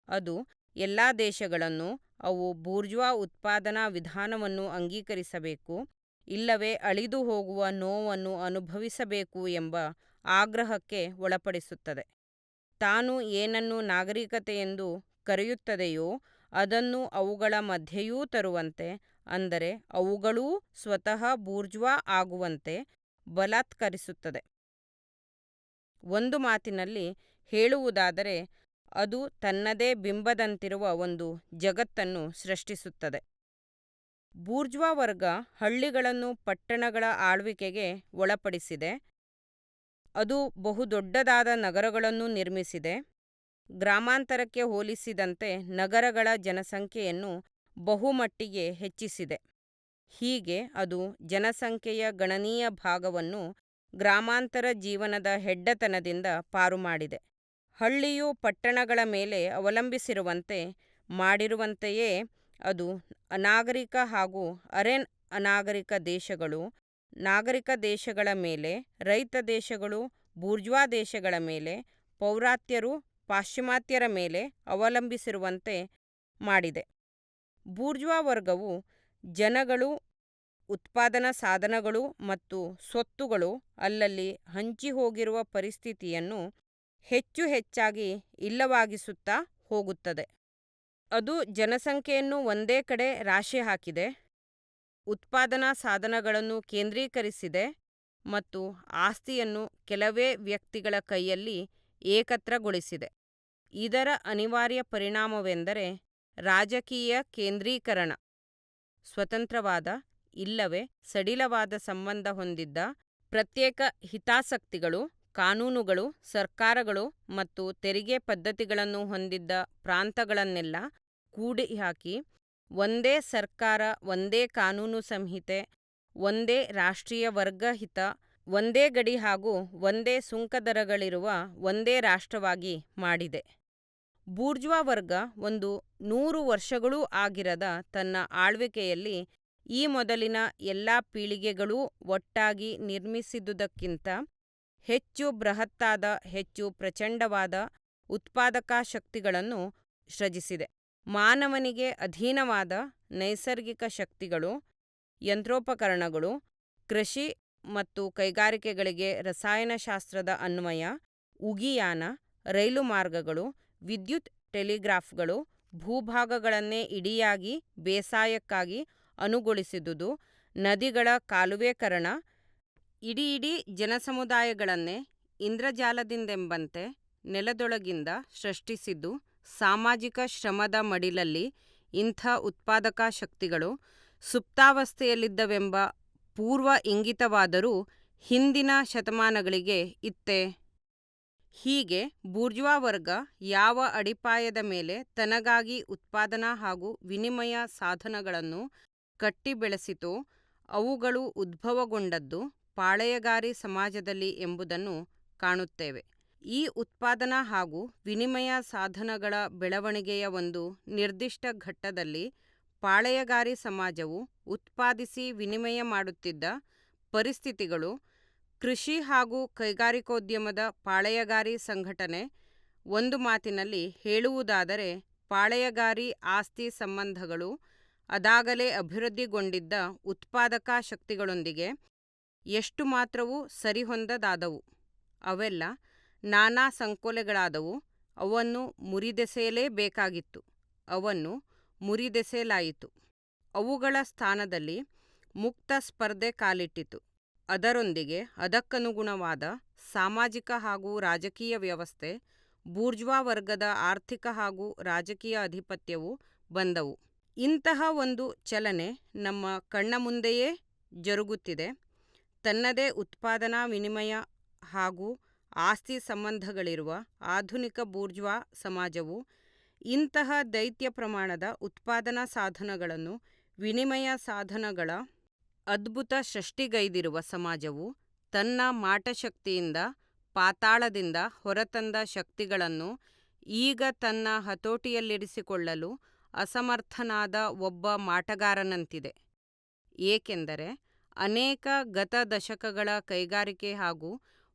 ಅದು ಎಲ್ಲ ದೇಶಗಳನ್ನು ಅವು ಬೂರ್ಜ್ವಾ ಉತ್ಪಾದನಾ ವಿಧಾನವನ್ನು ಅಂಗೀಕರಿಸಬೇಕು, ಇಲ್ಲವೇ ಅಳಿದು ಹೋಗುವ ನೋವನ್ನು ಅನುಭವಿಸಬೇಕು ಎಂಬ ಆಗ್ರಹಕ್ಕೆ ಒಳಪಡಿಸುತ್ತದೆ. ತಾನು ಏನನ್ನು ನಾಗರಿಕತೆಯೆಂದು ಕರೆಯುತ್ತದೆಯೋ ಅದನ್ನು ಅವುಗಳ ಮಧ್ಯೆಯೂ ತರುವಂತೆ, ಅಂದರೆ ಅವುಗಳೂ ಸ್ವತಃ ಬೂರ್ಜ್ವಾ ಆಗುವಂತೆ ಬಲಾತ್ಕರಿಸುತ್ತದೆ. ಒಂದು ಮಾತಿನಲ್ಲಿ ಹೇಳುವುದಾದರೆ, ಅದು ತನ್ನದೇ ಬಿಂಬದಂತಿರುವ ಒಂದು ಜಗತ್ತನ್ನು ಸೃಷ್ಟಿಸುತ್ತದೆ. ಬೂರ್ಜ್ವಾ ವರ್ಗ ಹಳ್ಳಿಗಳನ್ನು ಪಟ್ಟಣಗಳ ಆಳ್ವಿಕೆಗೆ ಒಳಪಡಿಸಿದೆ. ಅದು ಬಹುದೊಡ್ಡದಾದ ನಗರಗಳನ್ನು ನಿರ್ಮಿಸಿದೆ. ಗ್ರಾಮಾಂತರಕ್ಕೆ ಹೋಲಿಸಿದಂತೆ ನಗರಗಳ ಜನಸಂಖ್ಯೆಯನ್ನು ಬಹುಮಟ್ಟಿಗೆ ಹೆಚ್ಚಿಸಿದೆ. ಹೀಗೆ ಅದು ಜನಸಂಖ್ಯೆಯ ಗಣನೀಯ ಭಾಗವನ್ನು ಗ್ರಾಮಾಂತರ ಜೀವನದ ಹೆಡ್ಡತನದಿಂದ ಪಾರುಮಾಡಿದೆ. ಹಳ್ಳಿಯು ಪಟ್ಟಣಗಳ ಮೇಲೆ ಅವಲಂಬಿಸಿರುವಂತೆ ಮಾಡಿರುವಂತೆಯೇ ಅದು ಅನಾಗರಿಕ ಹಾಗೂ ಅರೆ-ಅನಾಗರಿಕ ದೇಶಗಳು, ನಾಗರಿಕ ದೇಶಗಳ ಮೇಲೆ, ರೈತ ದೇಶಗಳು, ಬೂರ್ಜ್ವಾ ದೇಶಗಳ ಮೇಲೆ, ಪೌರಾತ್ಯರು ಪಾಶ್ಚಿಮಾತ್ಯರ ಮೇಲೆ ಅವಲಂಬಿಸಿರುವಂತೆ ಮಾಡಿದೆ. ಬೂರ್ಜ್ವಾ ವರ್ಗವು ಜನಗಳು, ಉತ್ಪಾದನಾ ಸಾಧನಗಳು ಮತ್ತು ಸ್ವತ್ತುಗಳು ಅಲ್ಲಲ್ಲಿ ಹಂಚಿಹೋಗಿರುವ ಪರಿಸ್ಥಿತಿಯನ್ನು ಹೆಚ್ಚು ಹೆಚ್ಚಾಗಿ ಇಲ್ಲವಾಗಿಸುತ್ತಾ ಹೋಗುತ್ತದೆ. ಅದು ಜನಸಂಖ್ಯೆಯನ್ನು ಒಂದೇ ಕಡೆ ರಾಶಿ ಹಾಕಿದೆ, ಉತ್ಪಾದನಾ ಸಾಧನಗಳನ್ನು ಕೇಂದ್ರೀಕರಿಸಿದೆ ಮತ್ತು ಆಸ್ತಿಯನ್ನು ಕೆಲವೇ ವ್ಯಕ್ತಿಗಳ ಕೈಯಲ್ಲಿ ಏಕತ್ರಗೊಳಿಸಿದೆ. ಇದರ ಅನಿವಾರ್ಯ ಪರಿಣಾಮವೆಂದರೆ ರಾಜಕೀಯ ಕೇಂದ್ರೀಕರಣ. ಸ್ವತಂತ್ರವಾದ ಇಲ್ಲವೇ ಸಡಿಲವಾದ ಸಂಬಂಧ ಹೊಂದಿದ್ದ ಪ್ರತ್ಯೇಕ ಹಿತಾಸಕ್ತಿಗಳು, ಕಾನೂನುಗಳು, ಸರ್ಕಾರಗಳು ಮತ್ತು ತೆರಿಗೆ ಪದ್ಧತಿಗಳನ್ನು ಹೊಂದಿದ್ದ ಪ್ರಾಂತಗಳನ್ನೆಲ್ಲ ಕೂಡಿಹಾಕಿ ಒಂದೇ ಸರ್ಕಾರ, ಒಂದೇ ಕಾನೂನು ಸಂಹಿತೆ, ಒಂದೇ ರಾಷ್ಟ್ರೀಯ ವರ್ಗಹಿತ, ಒಂದೇ ಗಡಿ ಹಾಗೂ ಒಂದೇ ಸುಂಕದರಗಳಿರುವ ಒಂದೇ ರಾಷ್ಟ್ರವಾಗಿ ಮಾಡಿದೆ. ಬೂರ್ಜ್ವಾ ವರ್ಗ ಒಂದು 100 ವರ್ಷಗಳೂ ಆಗಿರದ ತನ್ನ ಆಳ್ವಿಕೆಯಲ್ಲಿ ಈ ಮೊದಲಿನ ಎಲ್ಲ ಪೀಳಿಗೆಗಳೂ ಒಟ್ಟಾಗಿ ನಿರ್ಮಿಸಿದುದಕ್ಕಿಂತ ಹೆಚ್ಚು ಬೃಹತ್ತಾದ, ಹೆಚ್ಚು ಪ್ರಚಂಡವಾದ ಉತ್ಪಾದಕಾ ಶಕ್ತಿಗಳನ್ನು ಸೃಜಿಸಿದೆ. ಮಾನವನಿಗೆ ಅಧೀನವಾದ ನೈಸರ್ಗಿಕ ಶಕ್ತಿಗಳು, ಯಂತ್ರೋಪಕರಣಗಳು, ಕೃಷಿ ಮತ್ತು ಕೈಗಾರಿಕೆಗಳಿಗೆ ರಸಾಯನಶಾಸ್ತ್ರದ ಅನ್ವಯ, ಉಗಿಯಾನ, ರೈಲು ಮಾರ್ಗಗಳು, ವಿದ್ಯುತ್ ಟೆಲಿಗ್ರಾಫ್ಗಳು, ಭೂಭಾಗಗಳನ್ನೇ ಇಡಿಯಾಗಿ ಬೇಸಾಯಕ್ಕಾಗಿ ಅನುಗೊಳಿಸಿದುದು, ನದಿಗಳ ಕಾಲುವೇಕರಣ, ಇಡೀ ಜನಸಮುದಾಯಗಳನ್ನೇ ಇಂದ್ರಜಾಲದಿಂದೆಂಬಂತೆ ನೆಲದೊಳಗಿಂದ ಸೃಷ್ಟಿಸಿದ್ದು, ಸಾಮಾಜಿಕ ಶ್ರಮದ ಮಡಿಲಲ್ಲಿ ಇಂಥ ಉತ್ಪಾದಕಾ ಶಕ್ತಿಗಳು ಸುಪ್ತಾವಸ್ಥೆಯಲ್ಲಿದ್ದವೆಂಬ ಪೂರ್ವ ಇಂಗಿತವಾದರೂ ಹಿಂದಿನ ಶತಮಾನಗಳಿಗೆ ಇತ್ತೇ? ಹೀಗೆ ಬೂರ್ಜ್ವಾ ವರ್ಗ ಯಾವ ಅಡಿಪಾಯದ ಮೇಲೆ ತನಗಾಗಿ ಉತ್ಪಾದನಾ ಹಾಗೂ ವಿನಿಮಯ ಸಾಧನಗಳನ್ನು ಕಟ್ಟಿ ಬೆಳೆಸಿತೋ ಅವುಗಳು ಉದ್ಭವಗೊಂಡದ್ದು ಪಾಳೆಯಗಾರಿ ಸಮಾಜದಲ್ಲಿ ಎಂಬುದನ್ನು ಕಾಣುತ್ತೇವೆ. ಈ ಉತ್ಪಾದನಾ ಹಾಗೂ ವಿನಿಮಯ ಸಾಧನಗಳ ಬೆಳವಣಿಗೆಯ ಒಂದು ನಿರ್ದಿಷ್ಟ ಘಟ್ಟದಲ್ಲಿ ಪಾಳೆಯಗಾರಿ ಸಮಾಜವು ಉತ್ಪಾದಿಸಿ ವಿನಿಮಯ ಮಾಡುತ್ತಿದ್ದ ಪರಿಸ್ಥಿತಿಗಳು, ಕೃಷಿ ಹಾಗೂ ಕೈಗಾರಿಕೋದ್ಯಮದ ಪಾಳೆಯಗಾರಿ ಸಂಘಟನೆ, ಒಂದು ಮಾತಿನಲ್ಲಿ ಹೇಳುವುದಾದರೆ ಪಾಳೆಯಗಾರಿ ಆಸ್ತಿ ಸಂಬಂಧಗಳು ಅದಾಗಲೇ ಅಭಿವೃದ್ಧಿಗೊಂಡಿದ್ದ ಉತ್ಪಾದಕಾ ಶಕ್ತಿಗಳೊಂದಿಗೆ ಎಷ್ಟು ಮಾತ್ರವೂ ಸರಿಹೊಂದದಾದವು. ಅವೆಲ್ಲ ನಾನಾ ಸಂಕೋಲೆಗಳಾದವು. ಅವನ್ನು ಮುರಿದೆಸೆಯಲೇಬೇಕಾಗಿತ್ತು. ಅವನ್ನು ಮುರಿದೆಸೆಯಲಾಯಿತು. ಅವುಗಳ ಸ್ಥಾನದಲ್ಲಿ ಮುಕ್ತ ಸ್ಪರ್ಧೆ ಕಾಲಿಟ್ಟಿತು. ಅದರೊಂದಿಗೆ ಅದಕ್ಕನುಗುಣವಾದ ಸಾಮಾಜಿಕ ಹಾಗೂ ರಾಜಕೀಯ ವ್ಯವಸ್ಥೆ, ಬೂರ್ಜ್ವಾ ವರ್ಗದ ಆರ್ಥಿಕ ಹಾಗೂ ರಾಜಕೀಯ ಆಧಿಪತ್ಯವು ಬಂದವು. ಇಂತಹ ಒಂದು ಚಲನೆ ನಮ್ಮ ಕಣ್ಣ ಮುಂದೆಯೇ ಜರುಗುತ್ತಿದೆ. ತನ್ನದೇ ಉತ್ಪಾದನಾ, ವಿನಿಮಯ ಹಾಗೂ ಆಸ್ತಿ ಸಂಬಂಧಗಳಿರುವ ಆಧುನಿಕ ಬೂರ್ಜ್ವಾ ಸಮಾಜವು ಇಂತಹ ದೈತ್ಯ ಪ್ರಮಾಣದ ಉತ್ಪಾದನಾ ಸಾಧನಗಳನ್ನು, ವಿನಿಮಯ ಸಾಧನಗಳ ಅದ್ಭುತ ಸೃಷ್ಟಿಗೈದಿರುವ ಸಮಾಜವು ತನ್ನ ಮಾಟಶಕ್ತಿಯಿಂದ ಪಾತಾಳದಿಂದ ಹೊರತಂದ ಶಕ್ತಿಗಳನ್ನು ಈಗ ತನ್ನ ಹತೋಟಿಯಲ್ಲಿರಿಸಿಕೊಳ್ಳಲು ಅಸಮರ್ಥನಾದ ಒಬ್ಬ ಮಾಟಗಾರನಂತಿದೆ. ಏಕೆಂದರೆ ಅನೇಕ ಗತ ದಶಕಗಳ ಕೈಗಾರಿಕೆ ಹಾಗೂ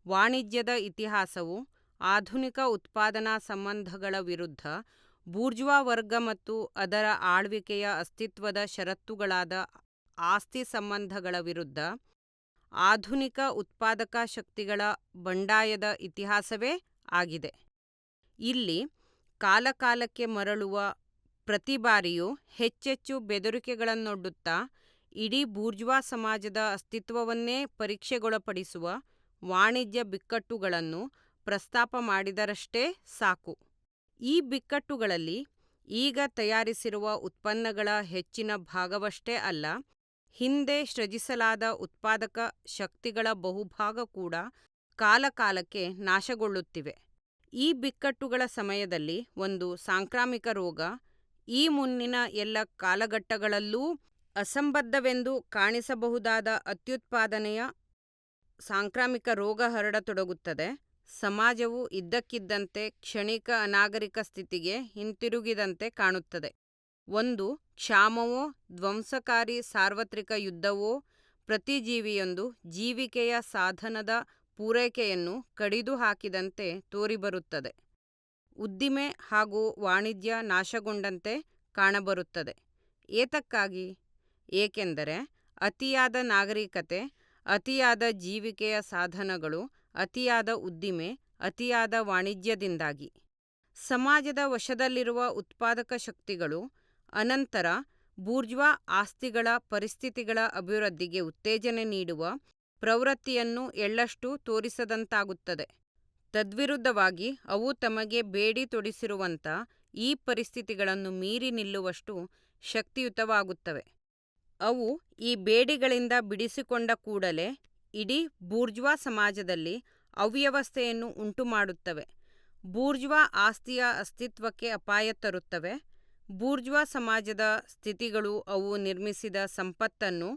ವಾಣಿಜ್ಯದ ಇತಿಹಾಸವು ಆಧುನಿಕ ಉತ್ಪಾದನಾ ಸಂಬಂಧಗಳ ವಿರುದ್ಧ, ಬೂರ್ಜ್ವಾ ವರ್ಗ ಮತ್ತು ಅದರ ಆಳ್ವಿಕೆಯ ಅಸ್ತಿತ್ವದ ಷರತ್ತುಗಳಾದ ಆಸ್ತಿ ಸಂಬಂಧಗಳ ವಿರುದ್ಧ, ಆಧುನಿಕ ಉತ್ಪಾದಕ ಶಕ್ತಿಗಳ ಬಂಡಾಯದ ಇತಿಹಾಸವೇ ಆಗಿದೆ. ಇಲ್ಲಿ ಕಾಲಕಾಲಕ್ಕೆ ಮರಳುವ ಪ್ರತಿ ಬಾರಿಯೂ ಹೆಚ್ಚೆಚ್ಚು ಬೆದರಿಕೆಗಳನ್ನೊಡ್ಡುತ್ತಾ ಇಡೀ ಬೂರ್ಜ್ವಾ ಸಮಾಜದ ಅಸ್ತಿತ್ವವನ್ನೇ ಪರೀಕ್ಷೆಗೊಳಪಡಿಸುವ ವಾಣಿಜ್ಯ ಬಿಕ್ಕಟ್ಟುಗಳನ್ನು ಪ್ರಸ್ತಾಪ ಮಾಡಿದರಷ್ಟೇ ಸಾಕು. ಈ ಬಿಕ್ಕಟ್ಟುಗಳಲ್ಲಿ ಈಗ ತಯಾರಿಸಿರುವ ಉತ್ಪನ್ನಗಳ ಹೆಚ್ಚಿನ ಭಾಗವಷ್ಟೇ ಅಲ್ಲ, ಹಿಂದೆ ಸೃಜಿಸಲಾದ ಉತ್ಪಾದಕ ಶಕ್ತಿಗಳ ಬಹುಭಾಗ ಕೂಡ ಕಾಲಕಾಲಕ್ಕೆ ನಾಶಗೊಳ್ಳುತ್ತಿವೆ. ಈ ಬಿಕ್ಕಟ್ಟುಗಳ ಸಮಯದಲ್ಲಿ ಒಂದು ಸಾಂಕ್ರಾಮಿಕ ರೋಗ ಈ ಮುನ್ನಿನ ಎಲ್ಲ ಕಾಲಘಟ್ಟಗಳಲ್ಲೂ ಅಸಂಬದ್ಧವೆಂದು ಕಾಣಿಸಬಹುದಾದ ಅತ್ಯುತ್ಪಾದನೆಯ ಸಾಂಕ್ರಾಮಿಕ ರೋಗ ಹರಡತೊಡಗುತ್ತದೆ. ಸಮಾಜವು ಇದ್ದಕ್ಕಿದ್ದಂತೆ ಕ್ಷಣಿಕ ಅನಾಗರಿಕ ಸ್ಥಿತಿಗೆ ಹಿಂತಿರುಗಿದಂತೆ ಕಾಣುತ್ತದೆ. ಒಂದು ಕ್ಷಾಮವೋ, ಧ್ವಂಸಕಾರಿ ಸಾರ್ವತ್ರಿಕ ಯುದ್ಧವೋ ಪ್ರತಿ ಜೀವಿಯೊಂದು ಜೀವಿಕೆಯ ಸಾಧನದ ಪೂರೈಕೆಯನ್ನು ಕಡಿದು ಹಾಕಿದಂತೆ ತೋರಿಬರುತ್ತದೆ. ಉದ್ದಿಮೆ ಹಾಗೂ ವಾಣಿಜ್ಯ ನಾಶಗೊಂಡಂತೆ ಕಾಣಬರುತ್ತದೆ. ಏತಕ್ಕಾಗಿ? ಏಕೆಂದರೆ ಅತಿಯಾದ ನಾಗರಿಕತೆ, ಅತಿಯಾದ ಜೀವಿಕೆಯ ಸಾಧನಗಳು, ಅತಿಯಾದ ಉದ್ದಿಮೆ, ಅತಿಯಾದ ವಾಣಿಜ್ಯದಿಂದಾಗಿ. ಸಮಾಜದ ವಶದಲ್ಲಿರುವ ಉತ್ಪಾದಕ ಶಕ್ತಿಗಳು ಅನಂತರ ಬೂರ್ಜ್ವಾ ಆಸ್ತಿಗಳ ಪರಿಸ್ಥಿತಿಗಳ ಅಭಿವೃದ್ಧಿಗೆ ಉತ್ತೇಜನ ನೀಡುವ ಪ್ರವೃತ್ತಿಯನ್ನು ಎಳ್ಳಷ್ಟೂ ತೋರಿಸದಂತಾಗುತ್ತದೆ. ತದ್ವಿರುದ್ಧವಾಗಿ ಅವು ತಮಗೆ ಬೇಡಿ ತೊಡಿಸಿರುವಂಥ ಈ ಪರಿಸ್ಥಿತಿಗಳನ್ನು ಮೀರಿ ನಿಲ್ಲುವಷ್ಟು ಶಕ್ತಿಯುತವಾಗುತ್ತವೆ. ಅವು ಈ ಬೇಡಿಗಳಿಂದ ಬಿಡಿಸಿಕೊಂಡ ಕೂಡಲೇ ಇಡೀ ಬೂರ್ಜ್ವಾ ಸಮಾಜದಲ್ಲಿ ಅವ್ಯವಸ್ಥೆಯನ್ನು ಉಂಟುಮಾಡುತ್ತವೆ. ಬೂರ್ಜ್ವಾ ಆಸ್ತಿಯ ಅಸ್ತಿತ್ವಕ್ಕೆ ಅಪಾಯ ತರುತ್ತವೆ. ಬೂರ್ಜ್ವಾ ಸಮಾಜದ ಸ್ಥಿತಿಗಳು ಅವು ನಿರ್ಮಿಸಿದ ಸಂಪತ್ತನ್ನು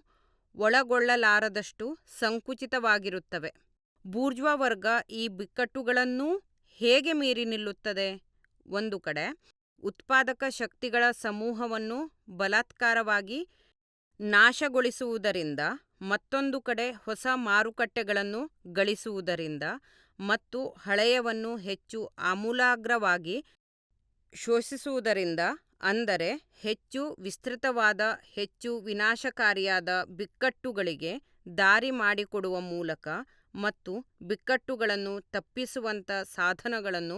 ಒಳಗೊಳ್ಳಲಾರದಷ್ಟು ಸಂಕುಚಿತವಾಗಿರುತ್ತವೆ. ಬೂರ್ಜ್ವಾ ವರ್ಗ ಈ ಬಿಕ್ಕಟ್ಟುಗಳನ್ನೂ ಹೇಗೆ ಮೀರಿ ನಿಲ್ಲುತ್ತದೆ? ಒಂದು ಕಡೆ ಉತ್ಪಾದಕ ಶಕ್ತಿಗಳ ಸಮೂಹವನ್ನು ಬಲಾತ್ಕಾರವಾಗಿ ನಾಶಗೊಳಿಸುವುದರಿಂದ, ಮತ್ತೊಂದು ಕಡೆ ಹೊಸ ಮಾರುಕಟ್ಟೆಗಳನ್ನು ಗಳಿಸುವುದರಿಂದ ಮತ್ತು ಹಳೆಯವನ್ನು ಹೆಚ್ಚು ಆಮೂಲಾಗ್ರವಾಗಿ ಶೋಷಿಸುವುದರಿಂದ, ಅಂದರೆ ಹೆಚ್ಚು ವಿಸ್ತೃತವಾದ, ಹೆಚ್ಚು ವಿನಾಶಕಾರಿಯಾದ ಬಿಕ್ಕಟ್ಟುಗಳಿಗೆ ದಾರಿ ಮಾಡಿಕೊಡುವ ಮೂಲಕ ಮತ್ತು ಬಿಕ್ಕಟ್ಟುಗಳನ್ನು ತಪ್ಪಿಸುವಂಥ ಸಾಧನಗಳನ್ನು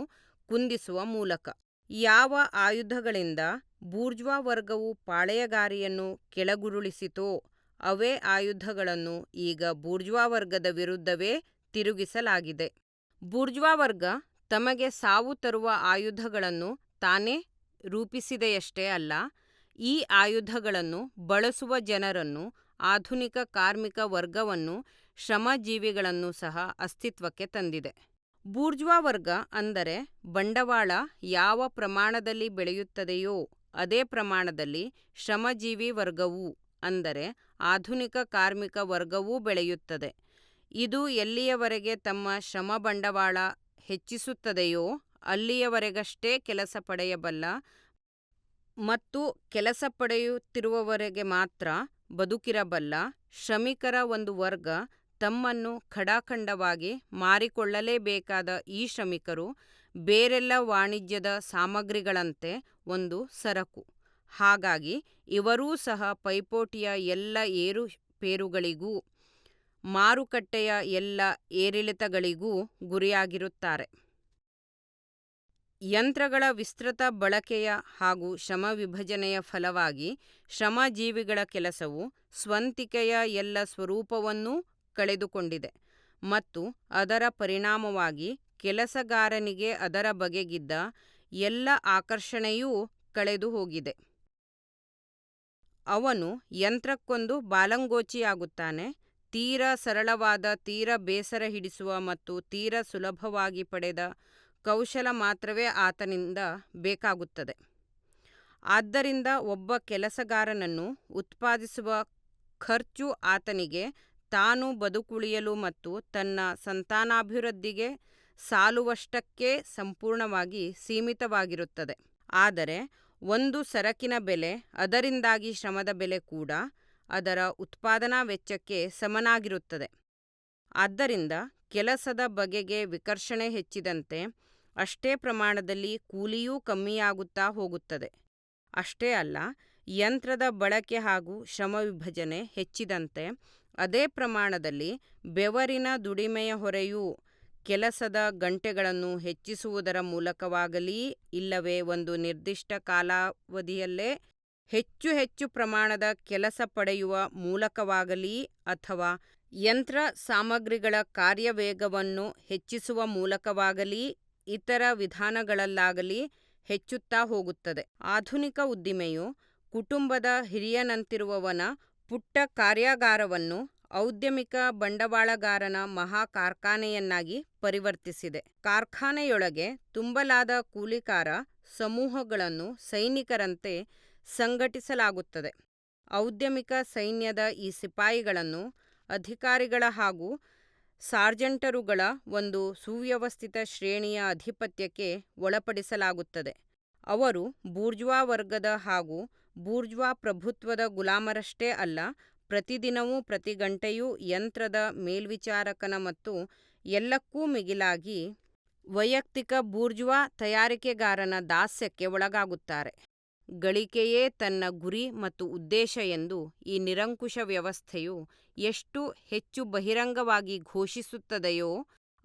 ಕುಂದಿಸುವ ಮೂಲಕ. ಯಾವ ಆಯುಧಗಳಿಂದ ಬೂರ್ಜ್ವಾ ವರ್ಗವು ಪಾಳೆಯಗಾರಿಯನ್ನು ಕೆಳಗುರುಳಿಸಿತೋ ಅವೇ ಆಯುಧಗಳನ್ನು ಈಗ ಬೂರ್ಜ್ವಾ ವರ್ಗದ ವಿರುದ್ಧವೇ ತಿರುಗಿಸಲಾಗಿದೆ. ಬೂರ್ಜ್ವಾ ವರ್ಗ ತಮಗೆ ಸಾವು ತರುವ ಆಯುಧಗಳನ್ನು ತಾನೇ ರೂಪಿಸಿದೆಯಷ್ಟೇ ಅಲ್ಲ, ಈ ಆಯುಧಗಳನ್ನು ಬಳಸುವ ಜನರನ್ನು, ಆಧುನಿಕ ಕಾರ್ಮಿಕ ವರ್ಗವನ್ನು, ಶ್ರಮಜೀವಿಗಳನ್ನು ಸಹ ಅಸ್ತಿತ್ವಕ್ಕೆ ತಂದಿದೆ. ಬೂರ್ಜ್ವಾ ವರ್ಗ ಅಂದರೆ ಬಂಡವಾಳ ಯಾವ ಪ್ರಮಾಣದಲ್ಲಿ ಬೆಳೆಯುತ್ತದೆಯೋ ಅದೇ ಪ್ರಮಾಣದಲ್ಲಿ ಶ್ರಮಜೀವಿ ವರ್ಗವೂ, ಅಂದರೆ ಆಧುನಿಕ ಕಾರ್ಮಿಕ ವರ್ಗವೂ ಬೆಳೆಯುತ್ತದೆ. ಇದು ಎಲ್ಲಿಯವರೆಗೆ ತಮ್ಮ ಶ್ರಮ ಬಂಡವಾಳ ಹೆಚ್ಚಿಸುತ್ತದೆಯೋ ಅಲ್ಲಿಯವರೆಗಷ್ಟೇ ಕೆಲಸ ಪಡೆಯಬಲ್ಲ ಮತ್ತು ಕೆಲಸ ಪಡೆಯುತ್ತಿರುವವರೆಗೆ ಮಾತ್ರ ಬದುಕಿರಬಲ್ಲ ಶ್ರಮಿಕರ ಒಂದು ವರ್ಗ. ತಮ್ಮನ್ನು ಖಡಾಖಂಡವಾಗಿ ಮಾರಿಕೊಳ್ಳಲೇಬೇಕಾದ ಈ ಶ್ರಮಿಕರು ಬೇರೆಲ್ಲ ವಾಣಿಜ್ಯದ ಸಾಮಗ್ರಿಗಳಂತೆ ಒಂದು ಸರಕು. ಹಾಗಾಗಿ ಇವರೂ ಸಹ ಪೈಪೋಟಿಯ ಎಲ್ಲ ಏರುಪೇರುಗಳಿಗೂ, ಮಾರುಕಟ್ಟೆಯ ಎಲ್ಲ ಏರಿಳಿತಗಳಿಗೂ ಗುರಿಯಾಗಿರುತ್ತಾರೆ. ಯಂತ್ರಗಳ ವಿಸ್ತೃತ ಬಳಕೆಯ ಹಾಗೂ ಶ್ರಮ ವಿಭಜನೆಯ ಫಲವಾಗಿ ಶ್ರಮಜೀವಿಗಳ ಕೆಲಸವು ಸ್ವಂತಿಕೆಯ ಎಲ್ಲ ಸ್ವರೂಪವನ್ನೂ ಕಳೆದುಕೊಂಡಿದೆ ಮತ್ತು ಅದರ ಪರಿಣಾಮವಾಗಿ ಕೆಲಸಗಾರನಿಗೆ ಅದರ ಬಗೆಗಿದ್ದ ಎಲ್ಲ ಆಕರ್ಷಣೆಯೂ ಕಳೆದು ಹೋಗಿದೆ. ಅವನು ಯಂತ್ರಕ್ಕೊಂದು ಬಾಲಂಗೋಚಿಯಾಗುತ್ತಾನೆ. ತೀರಾ ಸರಳವಾದ, ತೀರಾ ಬೇಸರ ಹಿಡಿಸುವ ಮತ್ತು ತೀರಾ ಸುಲಭವಾಗಿ ಪಡೆದ ಕೌಶಲ ಮಾತ್ರವೇ ಆತನಿಂದ ಬೇಕಾಗುತ್ತದೆ. ಆದ್ದರಿಂದ ಒಬ್ಬ ಕೆಲಸಗಾರನನ್ನು ಉತ್ಪಾದಿಸುವ ಖರ್ಚು ಆತನಿಗೆ ತಾನು ಬದುಕುಳಿಯಲು ಮತ್ತು ತನ್ನ ಸಂತಾನಾಭಿವೃದ್ಧಿಗೆ ಸಾಲುವಷ್ಟಕ್ಕೆ ಸಂಪೂರ್ಣವಾಗಿ ಸೀಮಿತವಾಗಿರುತ್ತದೆ. ಆದರೆ ಒಂದು ಸರಕಿನ ಬೆಲೆ, ಅದರಿಂದಾಗಿ ಶ್ರಮದ ಬೆಲೆ ಕೂಡ ಅದರ ಉತ್ಪಾದನಾ ವೆಚ್ಚಕ್ಕೆ ಸಮನಾಗಿರುತ್ತದೆ. ಆದ್ದರಿಂದ ಕೆಲಸದ ಬಗೆಗೆ ವಿಕರ್ಷಣೆ ಹೆಚ್ಚಿದಂತೆ ಅಷ್ಟೇ ಪ್ರಮಾಣದಲ್ಲಿ ಕೂಲಿಯೂ ಕಮ್ಮಿಯಾಗುತ್ತಾ ಹೋಗುತ್ತದೆ. ಅಷ್ಟೇ ಅಲ್ಲ, ಯಂತ್ರದ ಬಳಕೆ ಹಾಗೂ ಶ್ರಮ ವಿಭಜನೆ ಹೆಚ್ಚಿದಂತೆ ಅದೇ ಪ್ರಮಾಣದಲ್ಲಿ ಬೆವರಿನ ದುಡಿಮೆಯ ಹೊರೆಯೂ ಕೆಲಸದ ಗಂಟೆಗಳನ್ನು ಹೆಚ್ಚಿಸುವುದರ ಮೂಲಕವಾಗಲಿ ಇಲ್ಲವೇ ಒಂದು ನಿರ್ದಿಷ್ಟ ಕಾಲಾವಧಿಯಲ್ಲೇ ಹೆಚ್ಚು ಹೆಚ್ಚು ಪ್ರಮಾಣದ ಕೆಲಸ ಪಡೆಯುವ ಮೂಲಕವಾಗಲಿ ಅಥವಾ ಯಂತ್ರ ಸಾಮಗ್ರಿಗಳ ಕಾರ್ಯವೇಗವನ್ನು ಹೆಚ್ಚಿಸುವ ಮೂಲಕವಾಗಲಿ ಇತರ ವಿಧಾನಗಳಲ್ಲಾಗಲಿ ಹೆಚ್ಚುತ್ತಾ ಹೋಗುತ್ತದೆ. ಆಧುನಿಕ ಉದ್ದಿಮೆಯು ಕುಟುಂಬದ ಹಿರಿಯನಂತಿರುವವನ ಪುಟ್ಟ ಕಾರ್ಯಾಗಾರವನ್ನು ಔದ್ಯಮಿಕ ಬಂಡವಾಳಗಾರನ ಮಹಾ ಕಾರ್ಖಾನೆಯನ್ನಾಗಿ ಪರಿವರ್ತಿಸಿದೆ. ಕಾರ್ಖಾನೆಯೊಳಗೆ ತುಂಬಲಾದ ಕೂಲಿಕಾರ ಸಮೂಹಗಳನ್ನು ಸೈನಿಕರಂತೆ ಸಂಘಟಿಸಲಾಗುತ್ತದೆ. ಔದ್ಯಮಿಕ ಸೈನ್ಯದ ಈ ಸಿಪಾಯಿಗಳನ್ನು ಅಧಿಕಾರಿಗಳ ಹಾಗೂ ಸಾರ್ಜೆಂಟರುಗಳ ಒಂದು ಸುವ್ಯವಸ್ಥಿತ ಶ್ರೇಣಿಯ ಅಧಿಪತ್ಯಕ್ಕೆ ಒಳಪಡಿಸಲಾಗುತ್ತದೆ. ಅವರು ಬೂರ್ಜ್ವಾ ವರ್ಗದ ಹಾಗೂ ಬೂರ್ಜ್ವಾ ಪ್ರಭುತ್ವದ ಗುಲಾಮರಷ್ಟೇ ಅಲ್ಲ, ಪ್ರತಿದಿನವೂ ಪ್ರತಿ ಗಂಟೆಯೂ ಯಂತ್ರದ ಮೇಲ್ವಿಚಾರಕನ ಮತ್ತು ಎಲ್ಲಕ್ಕೂ ಮಿಗಿಲಾಗಿ ವೈಯಕ್ತಿಕ ಬೂರ್ಜ್ವಾ ತಯಾರಿಕೆಗಾರನ ದಾಸ್ಯಕ್ಕೆ ಒಳಗಾಗುತ್ತಾರೆ. ಗಳಿಕೆಯೇ ತನ್ನ ಗುರಿ ಮತ್ತು ಉದ್ದೇಶ ಎಂದು ಈ ನಿರಂಕುಶ ವ್ಯವಸ್ಥೆಯು ಎಷ್ಟು ಹೆಚ್ಚು ಬಹಿರಂಗವಾಗಿ ಘೋಷಿಸುತ್ತದೆಯೋ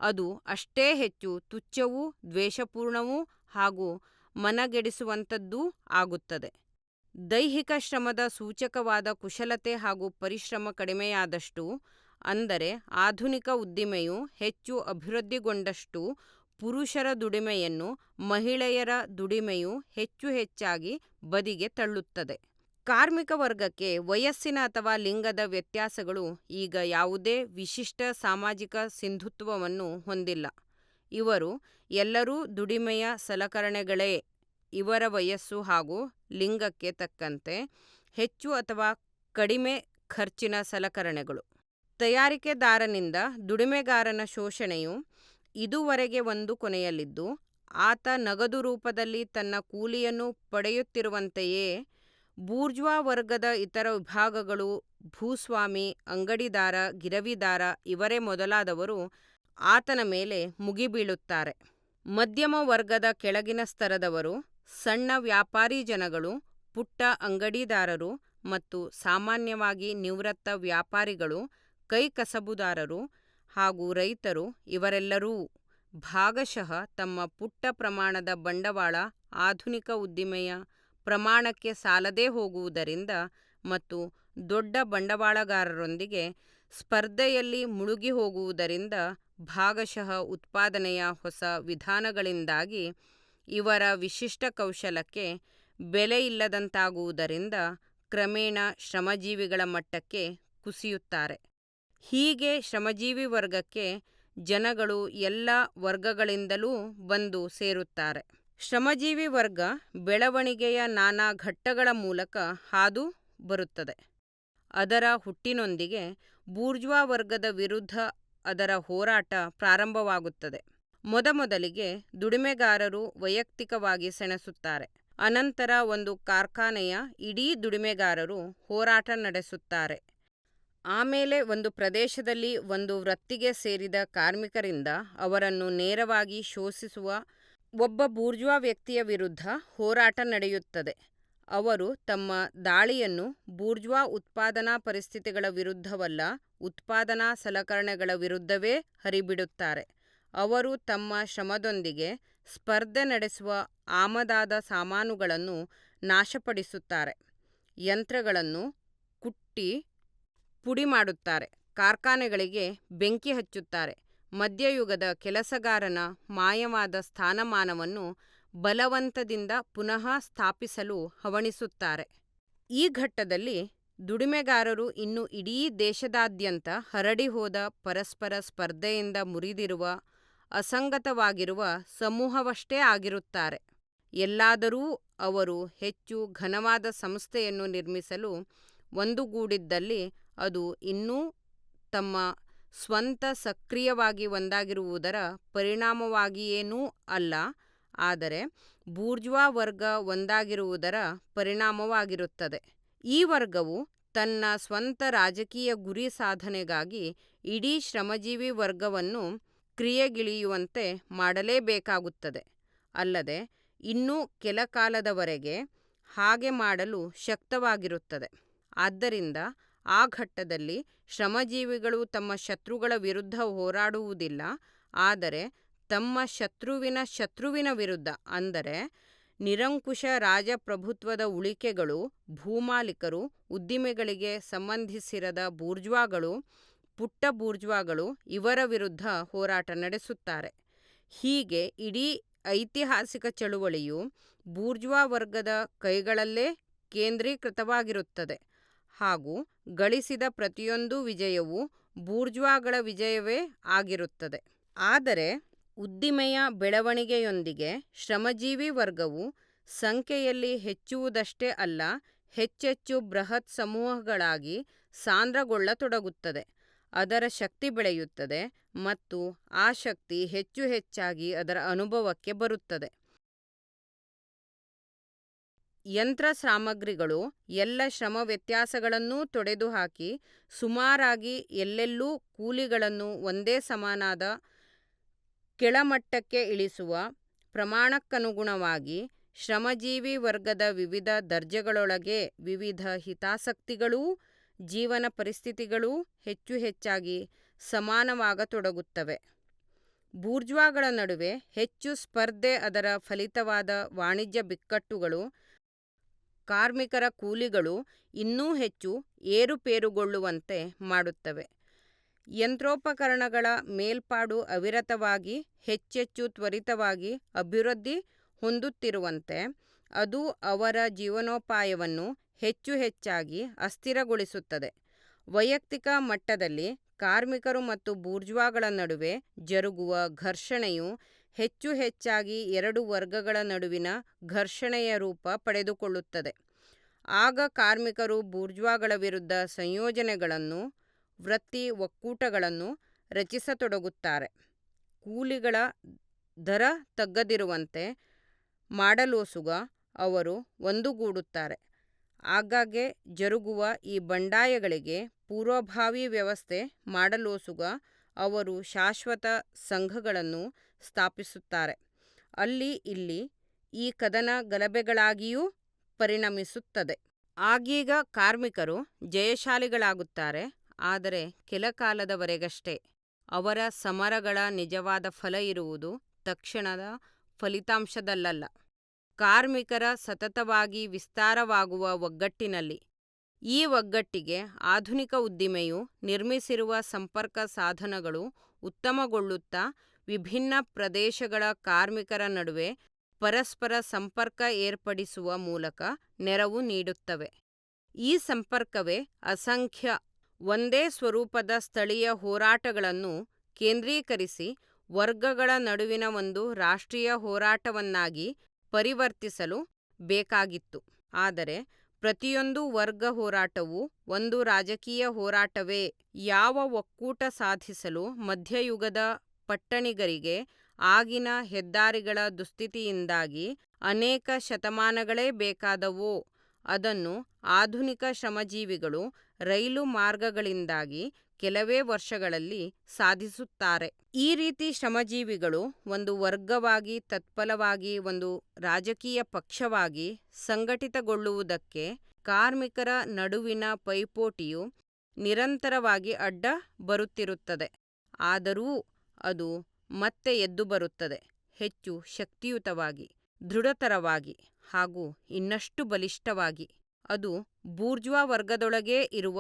ಅದು ಅಷ್ಟೇ ಹೆಚ್ಚು ತುಚ್ಛವೂ ದ್ವೇಷಪೂರ್ಣವೂ ಹಾಗೂ ಮನಗೆಡಿಸುವಂಥದ್ದೂ ಆಗುತ್ತದೆ. ದೈಹಿಕ ಶ್ರಮದ ಸೂಚಕವಾದ ಕುಶಲತೆ ಹಾಗೂ ಪರಿಶ್ರಮ ಕಡಿಮೆಯಾದಷ್ಟು, ಅಂದರೆ ಆಧುನಿಕ ಉದ್ದಿಮೆಯು ಹೆಚ್ಚು ಅಭಿವೃದ್ಧಿಗೊಂಡಷ್ಟು, ಪುರುಷರ ದುಡಿಮೆಯನ್ನು ಮಹಿಳೆಯರ ದುಡಿಮೆಯು ಹೆಚ್ಚು ಹೆಚ್ಚಾಗಿ ಬದಿಗೆ ತಳ್ಳುತ್ತದೆ. ಕಾರ್ಮಿಕ ವರ್ಗಕ್ಕೆ ವಯಸ್ಸಿನ ಅಥವಾ ಲಿಂಗದ ವ್ಯತ್ಯಾಸಗಳು ಈಗ ಯಾವುದೇ ವಿಶಿಷ್ಟ ಸಾಮಾಜಿಕ ಸಿಂಧುತ್ವವನ್ನು ಹೊಂದಿಲ್ಲ. ಇವರು ಎಲ್ಲರೂ ದುಡಿಮೆಯ ಸಲಕರಣೆಗಳೇ. ಇವರ ವಯಸ್ಸು ಹಾಗೂ ಲಿಂಗಕ್ಕೆ ತಕ್ಕಂತೆ ಹೆಚ್ಚು ಅಥವಾ ಕಡಿಮೆ ಖರ್ಚಿನ ಸಲಕರಣೆಗಳು. ತಯಾರಿಕೆದಾರನಿಂದ ದುಡಿಮೆಗಾರನ ಶೋಷಣೆಯು ಇದುವರೆಗೆ ಒಂದು ಕೊನೆಯಲ್ಲಿದ್ದು, ಆತ ನಗದು ರೂಪದಲ್ಲಿ ತನ್ನ ಕೂಲಿಯನ್ನು ಪಡೆಯುತ್ತಿರುವಂತೆಯೇ ಬೂರ್ಜ್ವಾ ವರ್ಗದ ಇತರ ವಿಭಾಗಗಳು, ಭೂಸ್ವಾಮಿ, ಅಂಗಡಿದಾರ, ಗಿರವಿದಾರ ಇವರೇ ಮೊದಲಾದವರು ಆತನ ಮೇಲೆ ಮುಗಿಬೀಳುತ್ತಾರೆ. ಮಧ್ಯಮ ವರ್ಗದ ಕೆಳಗಿನ ಸ್ತರದವರು, ಸಣ್ಣ ವ್ಯಾಪಾರಿ ಜನಗಳು, ಪುಟ್ಟ ಅಂಗಡಿದಾರರು ಮತ್ತು ಸಾಮಾನ್ಯವಾಗಿ ನಿವೃತ್ತ ವ್ಯಾಪಾರಿಗಳು, ಕೈಕಸಬುದಾರರು ಹಾಗೂ ರೈತರು ಇವರೆಲ್ಲರೂ ಭಾಗಶಃ ತಮ್ಮ ಪುಟ್ಟ ಪ್ರಮಾಣದ ಬಂಡವಾಳ ಆಧುನಿಕ ಉದ್ದಿಮೆಯ ಪ್ರಮಾಣಕ್ಕೆ ಸಾಲದೇ ಹೋಗುವುದರಿಂದ ಮತ್ತು ದೊಡ್ಡ ಬಂಡವಾಳಗಾರರೊಂದಿಗೆ ಸ್ಪರ್ಧೆಯಲ್ಲಿ ಮುಳುಗಿ ಹೋಗುವುದರಿಂದ ಭಾಗಶಃ ಉತ್ಪಾದನೆಯ ಹೊಸ ವಿಧಾನಗಳಿಂದಾಗಿ ಇವರ ವಿಶಿಷ್ಟ ಕೌಶಲಕ್ಕೆ ಬೆಲೆಯಿಲ್ಲದಂತಾಗುವುದರಿಂದ ಕ್ರಮೇಣ ಶ್ರಮಜೀವಿಗಳ ಮಟ್ಟಕ್ಕೆ ಕುಸಿಯುತ್ತಾರೆ. ಹೀಗೆ ಶ್ರಮಜೀವಿ ವರ್ಗಕ್ಕೆ ಜನಗಳು ಎಲ್ಲ ವರ್ಗಗಳಿಂದಲೂ ಬಂದು ಸೇರುತ್ತಾರೆ. ಶ್ರಮಜೀವಿ ವರ್ಗ ಬೆಳವಣಿಗೆಯ ನಾನಾ ಘಟ್ಟಗಳ ಮೂಲಕ ಹಾದು ಬರುತ್ತದೆ. ಅದರ ಹುಟ್ಟಿನೊಂದಿಗೆ ಬೂರ್ಜ್ವಾ ವರ್ಗದ ವಿರುದ್ಧ ಅದರ ಹೋರಾಟ ಪ್ರಾರಂಭವಾಗುತ್ತದೆ. ಮೊದಮೊದಲಿಗೆ ದುಡಿಮೆಗಾರರು ವೈಯಕ್ತಿಕವಾಗಿ ಸೆಣಸುತ್ತಾರೆ. ಅನಂತರ ಒಂದು ಕಾರ್ಖಾನೆಯ ಇಡೀ ದುಡಿಮೆಗಾರರು ಹೋರಾಟ ನಡೆಸುತ್ತಾರೆ. ಆಮೇಲೆ ಒಂದು ಪ್ರದೇಶದಲ್ಲಿ ಒಂದು ವೃತ್ತಿಗೆ ಸೇರಿದ ಕಾರ್ಮಿಕರಿಂದ ಅವರನ್ನು ನೇರವಾಗಿ ಶೋಷಿಸುವ ಒಬ್ಬ ಬೂರ್ಜ್ವಾ ವ್ಯಕ್ತಿಯ ವಿರುದ್ಧ ಹೋರಾಟ ನಡೆಯುತ್ತದೆ. ಅವರು ತಮ್ಮ ದಾಳಿಯನ್ನು ಬೂರ್ಜ್ವಾ ಉತ್ಪಾದನಾ ಪರಿಸ್ಥಿತಿಗಳ ವಿರುದ್ಧವಲ್ಲ, ಉತ್ಪಾದನಾ ಸಲಕರಣೆಗಳ ವಿರುದ್ಧವೇ ಹರಿಬಿಡುತ್ತಾರೆ. ಅವರು ತಮ್ಮ ಶ್ರಮದೊಂದಿಗೆ ಸ್ಪರ್ಧೆ ನಡೆಸುವ ಆಮದಾದ ಸಾಮಾನುಗಳನ್ನು ನಾಶಪಡಿಸುತ್ತಾರೆ, ಯಂತ್ರಗಳನ್ನು ಕುಟ್ಟಿ ಪುಡಿ ಮಾಡುತ್ತಾರೆ, ಕಾರ್ಖಾನೆಗಳಿಗೆ ಬೆಂಕಿ ಹಚ್ಚುತ್ತಾರೆ, ಮಧ್ಯಯುಗದ ಕೆಲಸಗಾರನ ಮಾಯವಾದ ಸ್ಥಾನಮಾನವನ್ನು ಬಲವಂತದಿಂದ ಪುನಃ ಸ್ಥಾಪಿಸಲು ಹವಣಿಸುತ್ತಾರೆ. ಈ ಘಟ್ಟದಲ್ಲಿ ದುಡಿಮೆಗಾರರು ಇನ್ನು ಇಡೀ ದೇಶದಾದ್ಯಂತ ಹರಡಿಹೋದ ಪರಸ್ಪರ ಸ್ಪರ್ಧೆಯಿಂದ ಮುರಿದಿರುವ ಅಸಂಗತವಾಗಿರುವ ಸಮೂಹವಷ್ಟೇ ಆಗಿರುತ್ತಾರೆ. ಎಲ್ಲಾದರೂ ಅವರು ಹೆಚ್ಚು ಘನವಾದ ಸಂಸ್ಥೆಯನ್ನು ನಿರ್ಮಿಸಲು ಒಂದುಗೂಡಿದ್ದಲ್ಲಿ ಅದು ಇನ್ನೂ ತಮ್ಮ ಸ್ವಂತ ಸಕ್ರಿಯವಾಗಿ ಒಂದಾಗಿರುವುದರ ಪರಿಣಾಮವಾಗಿಯೇನೂ ಅಲ್ಲ, ಆದರೆ ಬೂರ್ಜ್ವಾ ವರ್ಗ ಒಂದಾಗಿರುವುದರ ಪರಿಣಾಮವಾಗಿರುತ್ತದೆ. ಈ ವರ್ಗವು ತನ್ನ ಸ್ವಂತ ರಾಜಕೀಯ ಗುರಿ ಸಾಧನೆಗಾಗಿ ಇಡೀ ಶ್ರಮಜೀವಿ ವರ್ಗವನ್ನು ಕ್ರಿಯೆಗಿಳಿಯುವಂತೆ ಮಾಡಲೇಬೇಕಾಗುತ್ತದೆ, ಅಲ್ಲದೆ ಇನ್ನೂ ಕೆಲಕಾಲದವರೆಗೆ ಹಾಗೆ ಮಾಡಲು ಶಕ್ತವಾಗಿರುತ್ತದೆ. ಆದ್ದರಿಂದ ಆ ಘಟ್ಟದಲ್ಲಿ ಶ್ರಮಜೀವಿಗಳು ತಮ್ಮ ಶತ್ರುಗಳ ವಿರುದ್ಧ ಹೋರಾಡುವುದಿಲ್ಲ, ಆದರೆ ತಮ್ಮ ಶತ್ರುವಿನ ಶತ್ರುವಿನ ವಿರುದ್ಧ, ಅಂದರೆ ನಿರಂಕುಶ ರಾಜಪ್ರಭುತ್ವದ ಉಳಿಕೆಗಳು, ಭೂಮಾಲೀಕರು, ಉದ್ದಿಮೆಗಳಿಗೆ ಸಂಬಂಧಿಸಿರದ ಬೂರ್ಜ್ವಾಗಳು, ಪುಟ್ಟ ಬೂರ್ಜ್ವಾಗಳು ಇವರ ವಿರುದ್ಧ ಹೋರಾಟ ನಡೆಸುತ್ತಾರೆ. ಹೀಗೆ ಇಡೀ ಐತಿಹಾಸಿಕ ಚಳುವಳಿಯು ಬೂರ್ಜ್ವಾ ವರ್ಗದ ಕೈಗಳಲ್ಲೇ ಕೇಂದ್ರೀಕೃತವಾಗಿರುತ್ತದೆ ಹಾಗೂ ಗಳಿಸಿದ ಪ್ರತಿಯೊಂದು ವಿಜಯವೂ ಬೂರ್ಜ್ವಾಗಳ ವಿಜಯವೇ ಆಗಿರುತ್ತದೆ. ಆದರೆ ಉದ್ದಿಮೆಯ ಬೆಳವಣಿಗೆಯೊಂದಿಗೆ ಶ್ರಮಜೀವಿ ವರ್ಗವು ಸಂಖ್ಯೆಯಲ್ಲಿ ಹೆಚ್ಚುವುದಷ್ಟೇ ಅಲ್ಲ, ಹೆಚ್ಚೆಚ್ಚು ಬೃಹತ್ ಸಮೂಹಗಳಾಗಿ ಸಾಂದ್ರಗೊಳ್ಳತೊಡಗುತ್ತದೆ. ಅದರ ಶಕ್ತಿ ಬೆಳೆಯುತ್ತದೆ ಮತ್ತು ಆ ಶಕ್ತಿ ಹೆಚ್ಚು ಹೆಚ್ಚಾಗಿ ಅದರ ಅನುಭವಕ್ಕೆ ಬರುತ್ತದೆ. ಯಂತ್ರ ಸಾಮಗ್ರಿಗಳು ಎಲ್ಲ ಶ್ರಮ ವ್ಯತ್ಯಾಸಗಳನ್ನೂ ತೊಡೆದುಹಾಕಿ ಸುಮಾರಾಗಿ ಎಲ್ಲೆಲ್ಲೂ ಕೂಲಿಗಳನ್ನು ಒಂದೇ ಸಮನಾದ ಕೆಳಮಟ್ಟಕ್ಕೆ ಇಳಿಸುವ ಪ್ರಮಾಣಕ್ಕನುಗುಣವಾಗಿ ಶ್ರಮಜೀವಿ ವರ್ಗದ ವಿವಿಧ ದರ್ಜೆಗಳೊಳಗೆ ವಿವಿಧ ಹಿತಾಸಕ್ತಿಗಳೂ ಜೀವನ ಪರಿಸ್ಥಿತಿಗಳೂ ಹೆಚ್ಚು ಹೆಚ್ಚಾಗಿ ಸಮಾನವಾಗತೊಡಗುತ್ತವೆ. ಬೂರ್ಜ್ವಾಗಳ ನಡುವೆ ಹೆಚ್ಚು ಸ್ಪರ್ಧೆ ಅದರ ಫಲಿತವಾದ ವಾಣಿಜ್ಯ ಬಿಕ್ಕಟ್ಟುಗಳು ಕಾರ್ಮಿಕರ ಕೂಲಿಗಳು ಇನ್ನೂ ಹೆಚ್ಚು ಏರುಪೇರುಗೊಳ್ಳುವಂತೆ ಮಾಡುತ್ತವೆ. ಯಂತ್ರೋಪಕರಣಗಳ ಮೇಲ್ಪಾಡು ಅವಿರತವಾಗಿ ಹೆಚ್ಚೆಚ್ಚು ತ್ವರಿತವಾಗಿ ಅಭಿವೃದ್ಧಿ ಹೊಂದುತ್ತಿರುವಂತೆ ಅದು ಅವರ ಜೀವನೋಪಾಯವನ್ನು ಹೆಚ್ಚು ಹೆಚ್ಚಾಗಿ ಅಸ್ಥಿರಗೊಳಿಸುತ್ತದೆ. ವೈಯಕ್ತಿಕ ಮಟ್ಟದಲ್ಲಿ ಕಾರ್ಮಿಕರು ಮತ್ತು ಬೂರ್ಜ್ವಾಗಳ ನಡುವೆ ಜರುಗುವ ಘರ್ಷಣೆಯು ಹೆಚ್ಚು ಹೆಚ್ಚಾಗಿ ಎರಡು ವರ್ಗಗಳ ನಡುವಿನ ಘರ್ಷಣೆಯ ರೂಪ ಪಡೆದುಕೊಳ್ಳುತ್ತದೆ. ಆಗ ಕಾರ್ಮಿಕರು ಬೂರ್ಜ್ವಾಗಳ ವಿರುದ್ಧ ಸಂಯೋಜನೆಗಳನ್ನು, ವೃತ್ತಿ ಒಕ್ಕೂಟಗಳನ್ನು ರಚಿಸತೊಡಗುತ್ತಾರೆ. ಕೂಲಿಗಳ ದರ ತಗ್ಗದಿರುವಂತೆ ಮಾಡಲೋಸುಗ ಅವರು ಒಂದುಗೂಡುತ್ತಾರೆ. ಆಗಾಗ್ಗೆ ಜರುಗುವ ಈ ಬಂಡಾಯಗಳಿಗೆ ಪೂರ್ವಭಾವಿ ವ್ಯವಸ್ಥೆ ಮಾಡಲೋಸುಗ ಅವರು ಶಾಶ್ವತ ಸಂಘಗಳನ್ನು ಸ್ಥಾಪಿಸುತ್ತಾರೆ. ಅಲ್ಲಿ ಇಲ್ಲಿ ಈ ಕದನ ಗಲಭೆಗಳಾಗಿಯೂ ಪರಿಣಮಿಸುತ್ತದೆ. ಆಗೀಗ ಕಾರ್ಮಿಕರು ಜಯಶಾಲಿಗಳಾಗುತ್ತಾರೆ, ಆದರೆ ಕೆಲಕಾಲದವರೆಗಷ್ಟೇ. ಅವರ ಸಮರಗಳ ನಿಜವಾದ ಫಲ ಇರುವುದು ತಕ್ಷಣದ ಫಲಿತಾಂಶದಲ್ಲಲ್ಲ, ಕಾರ್ಮಿಕರ ಸತತವಾಗಿ ವಿಸ್ತಾರವಾಗುವ ಒಗ್ಗಟ್ಟಿನಲ್ಲಿ. ಈ ಒಗ್ಗಟ್ಟಿಗೆ ಆಧುನಿಕ ಉದ್ದಿಮೆಯು ನಿರ್ಮಿಸಿರುವ ಸಂಪರ್ಕ ಸಾಧನಗಳು ಉತ್ತಮಗೊಳ್ಳುತ್ತಾ ವಿಭಿನ್ನ ಪ್ರದೇಶಗಳ ಕಾರ್ಮಿಕರ ನಡುವೆ ಪರಸ್ಪರ ಸಂಪರ್ಕ ಏರ್ಪಡಿಸುವ ಮೂಲಕ ನೆರವು ನೀಡುತ್ತವೆ. ಈ ಸಂಪರ್ಕವೇ ಅಸಂಖ್ಯ ಒಂದೇ ಸ್ವರೂಪದ ಸ್ಥಳೀಯ ಹೋರಾಟಗಳನ್ನು ಕೇಂದ್ರೀಕರಿಸಿ ವರ್ಗಗಳ ನಡುವಿನ ಒಂದು ರಾಷ್ಟ್ರೀಯ ಹೋರಾಟವನ್ನಾಗಿ ಪರಿವರ್ತಿಸಲು ಬೇಕಾಗಿತ್ತು. ಆದರೆ ಪ್ರತಿಯೊಂದು ವರ್ಗ ಹೋರಾಟವೂ ಒಂದು ರಾಜಕೀಯ ಹೋರಾಟವೇ. ಯಾವ ಒಕ್ಕೂಟ ಸಾಧಿಸಲು ಮಧ್ಯಯುಗದ ಪಟ್ಟಣಿಗರಿಗೆ ಆಗಿನ ಹೆದ್ದಾರಿಗಳ ದುಸ್ಥಿತಿಯಿಂದಾಗಿ ಅನೇಕ ಶತಮಾನಗಳೇ ಬೇಕಾದವೋ ಅದನ್ನು ಆಧುನಿಕ ಶ್ರಮಜೀವಿಗಳು ರೈಲು ಮಾರ್ಗಗಳಿಂದಾಗಿ ಕೆಲವೇ ವರ್ಷಗಳಲ್ಲಿ ಸಾಧಿಸುತ್ತಾರೆ. ಈ ರೀತಿ ಶ್ರಮಜೀವಿಗಳು ಒಂದು ವರ್ಗವಾಗಿ, ತತ್ಫಲವಾಗಿ ಒಂದು ರಾಜಕೀಯ ಪಕ್ಷವಾಗಿ ಸಂಘಟಿತಗೊಳ್ಳುವುದಕ್ಕೆ ಕಾರ್ಮಿಕರ ನಡುವಿನ ಪೈಪೋಟಿಯು ನಿರಂತರವಾಗಿ ಅಡ್ಡ ಬರುತ್ತಿರುತ್ತದೆ. ಆದರೂ ಅದು ಮತ್ತೆ ಎದ್ದು ಬರುತ್ತದೆ. ಹೆಚ್ಚು ಶಕ್ತಿಯುತವಾಗಿ, ದೃಢತರವಾಗಿ ಹಾಗೂ ಇನ್ನಷ್ಟು ಬಲಿಷ್ಠವಾಗಿ. ಅದು ಬೂರ್ಜ್ವಾ ವರ್ಗದೊಳಗೇ ಇರುವ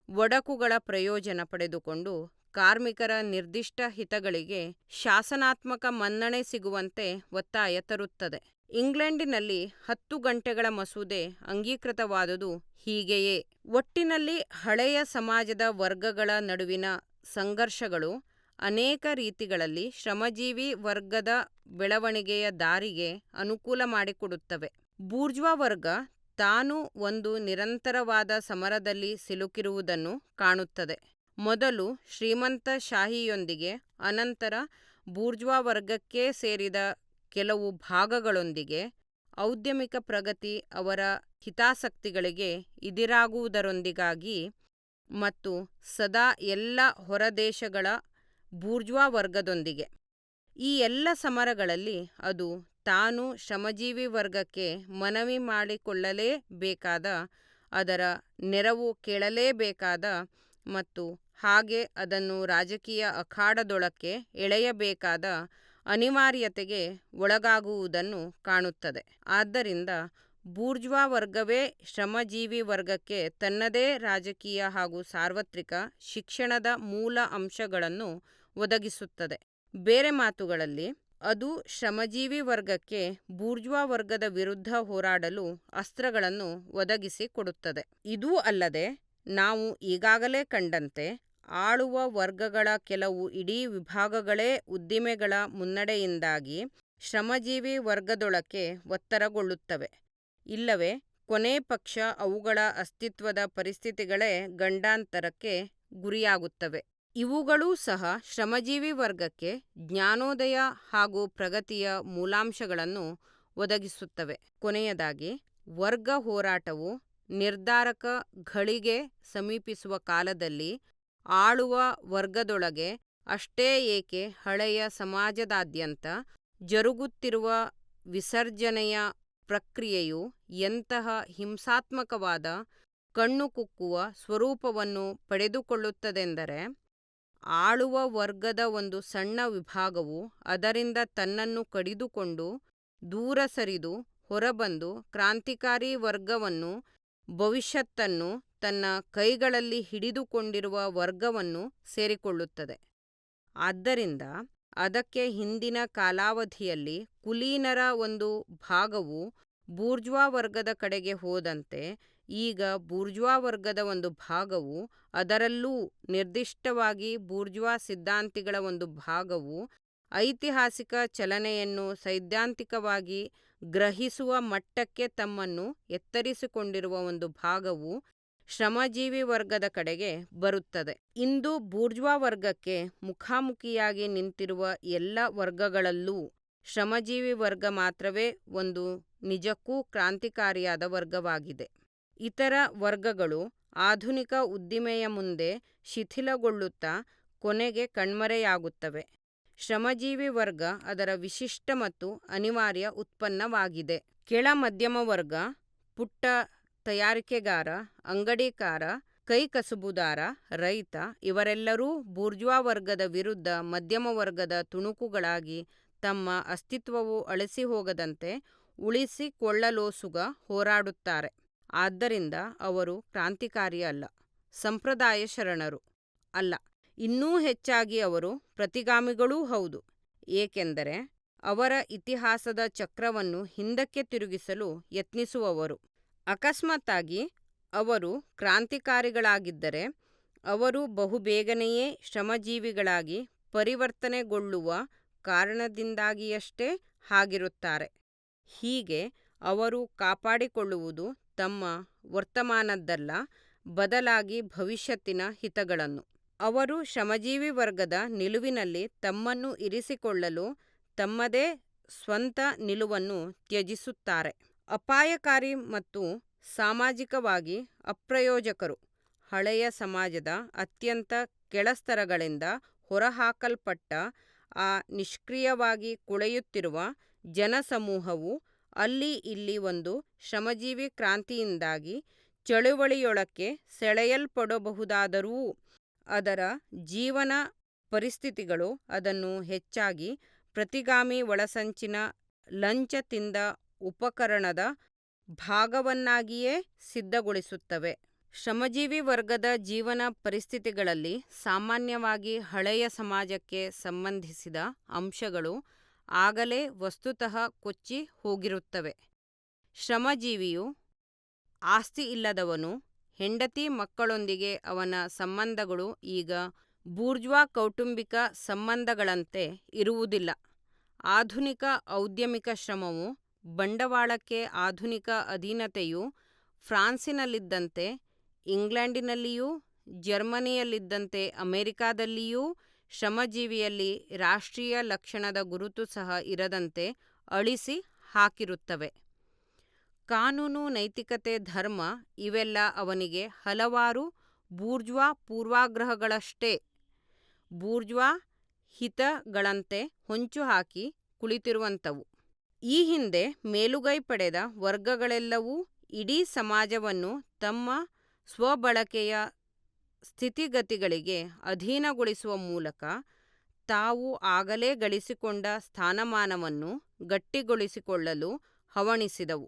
ಒಡಕುಗಳ ಪ್ರಯೋಜನ ಪಡೆದುಕೊಂಡು ಕಾರ್ಮಿಕರ ನಿರ್ದಿಷ್ಟ ಹಿತಗಳಿಗೆ ಶಾಸನಾತ್ಮಕ ಮನ್ನಣೆ ಸಿಗುವಂತೆ ಒತ್ತಾಯ ತರುತ್ತದೆ. ಇಂಗ್ಲೆಂಡಿನಲ್ಲಿ 10 ಗಂಟೆಗಳ ಮಸೂದೆ ಅಂಗೀಕೃತವಾದುದು ಹೀಗೆಯೇ. ಒಟ್ಟಿನಲ್ಲಿ ಹಳೆಯ ಸಮಾಜದ ವರ್ಗಗಳ ನಡುವಿನ ಸಂಘರ್ಷಗಳು ಅನೇಕ ರೀತಿಗಳಲ್ಲಿ ಶ್ರಮಜೀವಿ ವರ್ಗದ ಬೆಳವಣಿಗೆಯ ದಾರಿಗೆ ಅನುಕೂಲ ಮಾಡಿಕೊಡುತ್ತವೆ. ಬೂರ್ಜ್ವಾ ವರ್ಗ ತಾನು ಒಂದು ನಿರಂತರವಾದ ಸಮರದಲ್ಲಿ ಸಿಲುಕಿರುವುದನ್ನು ಕಾಣುತ್ತದೆ. ಮೊದಲು ಶ್ರೀಮಂತಶಾಹಿಯೊಂದಿಗೆ, ಅನಂತರ ಬೂರ್ಜ್ವಾ ವರ್ಗಕ್ಕೆ ಸೇರಿದ ಕೆಲವು ಭಾಗಗಳೊಂದಿಗೆ. ಔದ್ಯಮಿಕ ಪ್ರಗತಿ ಅವರ ಹಿತಾಸಕ್ತಿಗಳಿಗೆ ಇದಿರಾಗುವುದರೊಂದಿಗಾಗಿ ಮತ್ತು ಸದಾ ಎಲ್ಲ ಹೊರದೇಶಗಳ ಬೂರ್ಜ್ವಾ ವರ್ಗದೊಂದಿಗೆ. ಈ ಎಲ್ಲ ಸಮರಗಳಲ್ಲಿ ಅದು ತಾನು ಶ್ರಮಜೀವಿ ವರ್ಗಕ್ಕೆ ಮನವಿ ಮಾಡಿಕೊಳ್ಳಲೇಬೇಕಾದ, ಅದರ ನೆರವು ಕೇಳಲೇಬೇಕಾದ ಮತ್ತು ಹಾಗೆ ಅದನ್ನು ರಾಜಕೀಯ ಅಖಾಡದೊಳಕ್ಕೆ ಎಳೆಯಬೇಕಾದ ಅನಿವಾರ್ಯತೆಗೆ ಒಳಗಾಗುವುದನ್ನು ಕಾಣುತ್ತದೆ. ಆದ್ದರಿಂದ ಬೂರ್ಜ್ವಾ ವರ್ಗವೇ ಶ್ರಮಜೀವಿ ವರ್ಗಕ್ಕೆ ತನ್ನದೇ ರಾಜಕೀಯ ಹಾಗೂ ಸಾರ್ವತ್ರಿಕ ಶಿಕ್ಷಣದ ಮೂಲ ಅಂಶಗಳನ್ನು ಒದಗಿಸುತ್ತದೆ. ಬೇರೆ ಮಾತುಗಳಲ್ಲಿ, ಅದು ಶ್ರಮಜೀವಿ ವರ್ಗಕ್ಕೆ ಬೂರ್ಜ್ವಾ ವರ್ಗದ ವಿರುದ್ಧ ಹೋರಾಡಲು ಅಸ್ತ್ರಗಳನ್ನು ಒದಗಿಸಿ ಕೊಡುತ್ತದೆ. ಇದೂ ಅಲ್ಲದೆ, ನಾವು ಈಗಾಗಲೇ ಕಂಡಂತೆ ಆಳುವ ವರ್ಗಗಳ ಕೆಲವು ಇಡೀ ವಿಭಾಗಗಳೇ ಉದ್ದಿಮೆಗಳ ಮುನ್ನಡೆಯಿಂದಾಗಿ ಶ್ರಮಜೀವಿ ವರ್ಗದೊಳಕ್ಕೆ ಒತ್ತಡಗೊಳ್ಳುತ್ತವೆ, ಇಲ್ಲವೇ ಕೊನೇ ಪಕ್ಷ ಅವುಗಳ ಅಸ್ತಿತ್ವದ ಪರಿಸ್ಥಿತಿಗಳೇ ಗಂಡಾಂತರಕ್ಕೆ ಗುರಿಯಾಗುತ್ತವೆ. ಇವುಗಳೂ ಸಹ ಶ್ರಮಜೀವಿ ವರ್ಗಕ್ಕೆ ಜ್ಞಾನೋದಯ ಹಾಗೂ ಪ್ರಗತಿಯ ಮೂಲಾಂಶಗಳನ್ನು ಒದಗಿಸುತ್ತವೆ. ಕೊನೆಯದಾಗಿ, ವರ್ಗ ಹೋರಾಟವು ನಿರ್ಧಾರಕ ಘಳಿಗೆ ಸಮೀಪಿಸುವ ಕಾಲದಲ್ಲಿ ಆಳುವ ವರ್ಗದೊಳಗೆ ಅಷ್ಟೇ ಏಕೆ ಹಳೆಯ ಸಮಾಜದಾದ್ಯಂತ ಜರುಗುತ್ತಿರುವ ವಿಸರ್ಜನೆಯ ಪ್ರಕ್ರಿಯೆಯು ಎಂತಹ ಹಿಂಸಾತ್ಮಕವಾದ, ಕಣ್ಣುಕುಕ್ಕುವ ಸ್ವರೂಪವನ್ನು ಪಡೆದುಕೊಳ್ಳುತ್ತದೆಂದರೆ, ಆಳುವ ವರ್ಗದ ಒಂದು ಸಣ್ಣ ವಿಭಾಗವು ಅದರಿಂದ ತನ್ನನ್ನು ಕಡಿದುಕೊಂಡು ದೂರ ಸರಿದು ಹೊರಬಂದು ಕ್ರಾಂತಿಕಾರಿ ವರ್ಗವನ್ನು, ಭವಿಷ್ಯತ್ತನ್ನು ತನ್ನ ಕೈಗಳಲ್ಲಿ ಹಿಡಿದುಕೊಂಡಿರುವ ವರ್ಗವನ್ನು ಸೇರಿಕೊಳ್ಳುತ್ತದೆ. ಆದ್ದರಿಂದ ಅದಕ್ಕೆ ಹಿಂದಿನ ಕಾಲಾವಧಿಯಲ್ಲಿ ಕುಲೀನರ ಒಂದು ಭಾಗವು ಬೂರ್ಜ್ವಾ ವರ್ಗದ ಕಡೆಗೆ ಹೋದಂತೆ, ಈಗ ಬೂರ್ಜ್ವಾ ವರ್ಗದ ಒಂದು ಭಾಗವು, ಅದರಲ್ಲೂ ನಿರ್ದಿಷ್ಟವಾಗಿ ಬೂರ್ಜ್ವಾ ಸಿದ್ಧಾಂತಿಗಳ ಒಂದು ಭಾಗವು, ಐತಿಹಾಸಿಕ ಚಲನೆಯನ್ನು ಸೈದ್ಧಾಂತಿಕವಾಗಿ ಗ್ರಹಿಸುವ ಮಟ್ಟಕ್ಕೆ ತಮ್ಮನ್ನು ಎತ್ತರಿಸಿಕೊಂಡಿರುವ ಒಂದು ಭಾಗವು ಶ್ರಮಜೀವಿ ವರ್ಗದ ಕಡೆಗೆ ಬರುತ್ತದೆ. ಇಂದು ಬೂರ್ಜ್ವಾ ವರ್ಗಕ್ಕೆ ಮುಖಾಮುಖಿಯಾಗಿ ನಿಂತಿರುವ ಎಲ್ಲ ವರ್ಗಗಳಲ್ಲೂ ಶ್ರಮಜೀವಿ ವರ್ಗ ಮಾತ್ರವೇ ಒಂದು ನಿಜಕ್ಕೂ ಕ್ರಾಂತಿಕಾರಿಯಾದ ವರ್ಗವಾಗಿದೆ. ಇತರ ವರ್ಗಗಳು ಆಧುನಿಕ ಉದ್ದಿಮೆಯ ಮುಂದೆ ಶಿಥಿಲಗೊಳ್ಳುತ್ತಾ ಕೊನೆಗೆ ಕಣ್ಮರೆಯಾಗುತ್ತವೆ. ಶ್ರಮಜೀವಿ ವರ್ಗ ಅದರ ವಿಶಿಷ್ಟ ಮತ್ತು ಅನಿವಾರ್ಯ ಉತ್ಪನ್ನವಾಗಿದೆ. ಕೆಳ ಮಧ್ಯಮ ವರ್ಗ, ಪುಟ್ಟ ತಯಾರಿಕೆಗಾರ, ಅಂಗಡಿಕಾರ, ಕೈಕಸುಬುದಾರ, ರೈತ ಇವರೆಲ್ಲರೂ ಬೂರ್ಜ್ವಾ ವರ್ಗದ ವಿರುದ್ಧ ಮಧ್ಯಮ ವರ್ಗದ ತುಣುಕುಗಳಾಗಿ ತಮ್ಮ ಅಸ್ತಿತ್ವವು ಅಳಿಸಿಹೋಗದಂತೆ ಉಳಿಸಿಕೊಳ್ಳಲೋಸುಗ ಹೋರಾಡುತ್ತಾರೆ. ಆದ್ದರಿಂದ ಅವರು ಕ್ರಾಂತಿಕಾರಿ ಅಲ್ಲ, ಸಂಪ್ರದಾಯ ಶರಣರು ಅಲ್ಲ, ಇನ್ನೂ ಹೆಚ್ಚಾಗಿ ಅವರು ಪ್ರತಿಗಾಮಿಗಳೂ ಹೌದು, ಏಕೆಂದರೆ ಅವರ ಇತಿಹಾಸದ ಚಕ್ರವನ್ನು ಹಿಂದಕ್ಕೆ ತಿರುಗಿಸಲು ಯತ್ನಿಸುವವರು. ಅಕಸ್ಮಾತ್ತಾಗಿ ಅವರು ಕ್ರಾಂತಿಕಾರಿಗಳಾಗಿದ್ದರೆ, ಅವರು ಬಹುಬೇಗನೆಯೇ ಶ್ರಮಜೀವಿಗಳಾಗಿ ಪರಿವರ್ತನೆಗೊಳ್ಳುವ ಕಾರಣದಿಂದಾಗಿಯಷ್ಟೇ ಹಾಗಿರುತ್ತಾರೆ. ಹೀಗೆ ಅವರು ಕಾಪಾಡಿಕೊಳ್ಳುವುದು ತಮ್ಮ ವರ್ತಮಾನದ್ದಲ್ಲ, ಬದಲಾಗಿ ಭವಿಷ್ಯತ್ತಿನ ಹಿತಗಳನ್ನು. ಅವರು ಶ್ರಮಜೀವಿ ವರ್ಗದ ನಿಲುವಿನಲ್ಲಿ ತಮ್ಮನ್ನು ಇರಿಸಿಕೊಳ್ಳಲು ತಮ್ಮದೇ ಸ್ವಂತ ನಿಲುವನ್ನು ತ್ಯಜಿಸುತ್ತಾರೆ. ಅಪಾಯಕಾರಿ ಮತ್ತು ಸಾಮಾಜಿಕವಾಗಿ ಅಪ್ರಯೋಜಕರು. ಹಳೆಯ ಸಮಾಜದ ಅತ್ಯಂತ ಕೆಳಸ್ತರಗಳಿಂದ ಹೊರಹಾಕಲ್ಪಟ್ಟ ಆ ನಿಷ್ಕ್ರಿಯವಾಗಿ ಕೊಳೆಯುತ್ತಿರುವ ಜನಸಮೂಹವು ಅಲ್ಲಿ ಇಲ್ಲಿ ಒಂದು ಶ್ರಮಜೀವಿ ಕ್ರಾಂತಿಯಿಂದಾಗಿ ಚಳುವಳಿಯೊಳಕ್ಕೆ ಸೆಳೆಯಲ್ಪಡಬಹುದಾದರೂ ಅದರ ಜೀವನ ಪರಿಸ್ಥಿತಿಗಳು ಅದನ್ನು ಹೆಚ್ಚಾಗಿ ಪ್ರತಿಗಾಮಿ ಒಳಸಂಚಿನ ಲಂಚ ತಿಂದ ಉಪಕರಣದ ಭಾಗವನ್ನಾಗಿಯೇ ಸಿದ್ಧಗೊಳಿಸುತ್ತವೆ. ಶ್ರಮಜೀವಿ ವರ್ಗದ ಜೀವನ ಪರಿಸ್ಥಿತಿಗಳಲ್ಲಿ ಸಾಮಾನ್ಯವಾಗಿ ಹಳೆಯ ಸಮಾಜಕ್ಕೆ ಸಂಬಂಧಿಸಿದ ಅಂಶಗಳು ಆಗಲೇ ವಸ್ತುತಃ ಕೊಚ್ಚಿ ಹೋಗಿರುತ್ತವೆ. ಶ್ರಮಜೀವಿಯು ಆಸ್ತಿ ಇಲ್ಲದವನು. ಹೆಂಡತಿ ಮಕ್ಕಳೊಂದಿಗೆ ಅವನ ಸಂಬಂಧಗಳು ಈಗ ಬೂರ್ಜ್ವಾ ಕೌಟುಂಬಿಕ ಸಂಬಂಧಗಳಂತೆ ಇರುವುದಿಲ್ಲ. ಆಧುನಿಕ ಔದ್ಯಮಿಕ ಶ್ರಮವು ಬಂಡವಾಳಕ್ಕೆ ಆಧುನಿಕ ಅಧೀನತೆಯು ಫ್ರಾನ್ಸಿನಲ್ಲಿದ್ದಂತೆ ಇಂಗ್ಲೆಂಡಿನಲ್ಲಿಯೂ, ಜರ್ಮನಿಯಲ್ಲಿದ್ದಂತೆ ಅಮೆರಿಕಾದಲ್ಲಿಯೂ ಶ್ರಮಜೀವಿಯಲ್ಲಿ ರಾಷ್ಟ್ರೀಯ ಲಕ್ಷಣದ ಗುರುತು ಸಹ ಇರದಂತೆ ಅಳಿಸಿ ಹಾಕಿರುತ್ತವೆ. ಕಾನೂನು, ನೈತಿಕತೆ, ಧರ್ಮ ಇವೆಲ್ಲ ಅವನಿಗೆ ಹಲವಾರು ಬೂರ್ಜ್ವಾ ಪೂರ್ವಾಗ್ರಹಗಳಷ್ಟೇ ಬೂರ್ಜ್ವಾ ಹಿತಗಳಂತೆ ಹೊಂಚುಹಾಕಿ ಕುಳಿತಿರುವಂಥವು. ಈ ಹಿಂದೆ ಮೇಲುಗೈ ಪಡೆದ ವರ್ಗಗಳೆಲ್ಲವೂ ಇಡೀ ಸಮಾಜವನ್ನು ತಮ್ಮ ಸ್ವಬಳಕೆಯ ಸ್ಥಿತಿಗತಿಗಳಿಗೆ ಅಧೀನಗೊಳಿಸುವ ಮೂಲಕ ತಾವು ಆಗಲೇ ಗಳಿಸಿಕೊಂಡ ಸ್ಥಾನಮಾನವನ್ನು ಗಟ್ಟಿಗೊಳಿಸಿಕೊಳ್ಳಲು ಹವಣಿಸಿದವು.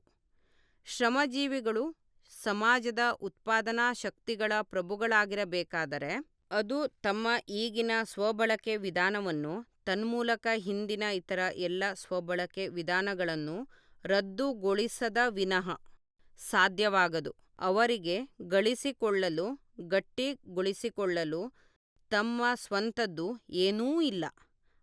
ಶ್ರಮಜೀವಿಗಳು ಸಮಾಜದ ಉತ್ಪಾದನಾ ಶಕ್ತಿಗಳ ಪ್ರಭುಗಳಾಗಿರಬೇಕಾದರೆ ಅದು ತಮ್ಮ ಈಗಿನ ಸ್ವಬಳಕೆ ವಿಧಾನವನ್ನು ತನ್ಮೂಲಕ ಹಿಂದಿನ ಇತರ ಎಲ್ಲ ಸ್ವಬಳಕೆ ವಿಧಾನಗಳನ್ನು ರದ್ದುಗೊಳಿಸದ ವಿನಃ ಸಾಧ್ಯವಾಗದು. ಅವರಿಗೆ ಗಳಿಸಿಕೊಳ್ಳಲು, ಗಟ್ಟಿಗೊಳಿಸಿಕೊಳ್ಳಲು ತಮ್ಮ ಸ್ವಂತದ್ದು ಏನೂ ಇಲ್ಲ.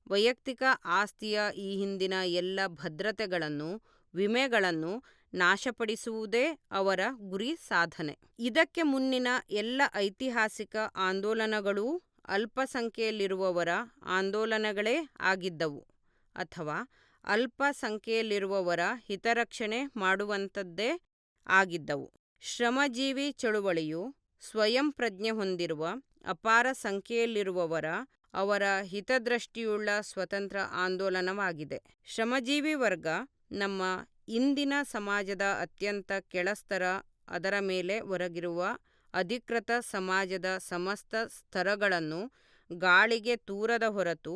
ವೈಯಕ್ತಿಕ ಆಸ್ತಿಯ ಈ ಹಿಂದಿನ ಎಲ್ಲ ಭದ್ರತೆಗಳನ್ನು, ವಿಮೆಗಳನ್ನು ನಾಶಪಡಿಸುವುದೇ ಅವರ ಗುರಿ ಸಾಧನೆ. ಇದಕ್ಕೆ ಮುನ್ನಿನ ಎಲ್ಲ ಐತಿಹಾಸಿಕ ಆಂದೋಲನಗಳೂ ಅಲ್ಪಸಂಖ್ಯೆಯಲ್ಲಿರುವವರ ಆಂದೋಲನಗಳೇ ಆಗಿದ್ದವು, ಅಥವಾ ಅಲ್ಪಸಂಖ್ಯೆಯಲ್ಲಿರುವವರ ಹಿತರಕ್ಷಣೆ ಮಾಡುವಂಥದ್ದೇ ಆಗಿದ್ದವು. ಶ್ರಮಜೀವಿ ಚಳುವಳಿಯು ಸ್ವಯಂ ಪ್ರಜ್ಞೆ ಹೊಂದಿರುವ ಅಪಾರ ಸಂಖ್ಯೆಯಲ್ಲಿರುವವರ ಅವರ ಹಿತದೃಷ್ಟಿಯುಳ್ಳ ಸ್ವತಂತ್ರ ಆಂದೋಲನವಾಗಿದೆ. ಶ್ರಮಜೀವಿ ವರ್ಗ ನಮ್ಮ ಇಂದಿನ ಸಮಾಜದ ಅತ್ಯಂತ ಕೆಳಸ್ತರ, ಅದರ ಮೇಲೆ ಹೊರಗಿರುವ ಅಧಿಕೃತ ಸಮಾಜದ ಸಮಸ್ತ ಸ್ತರಗಳನ್ನು ಗಾಳಿಗೆ ತೂರದ ಹೊರತು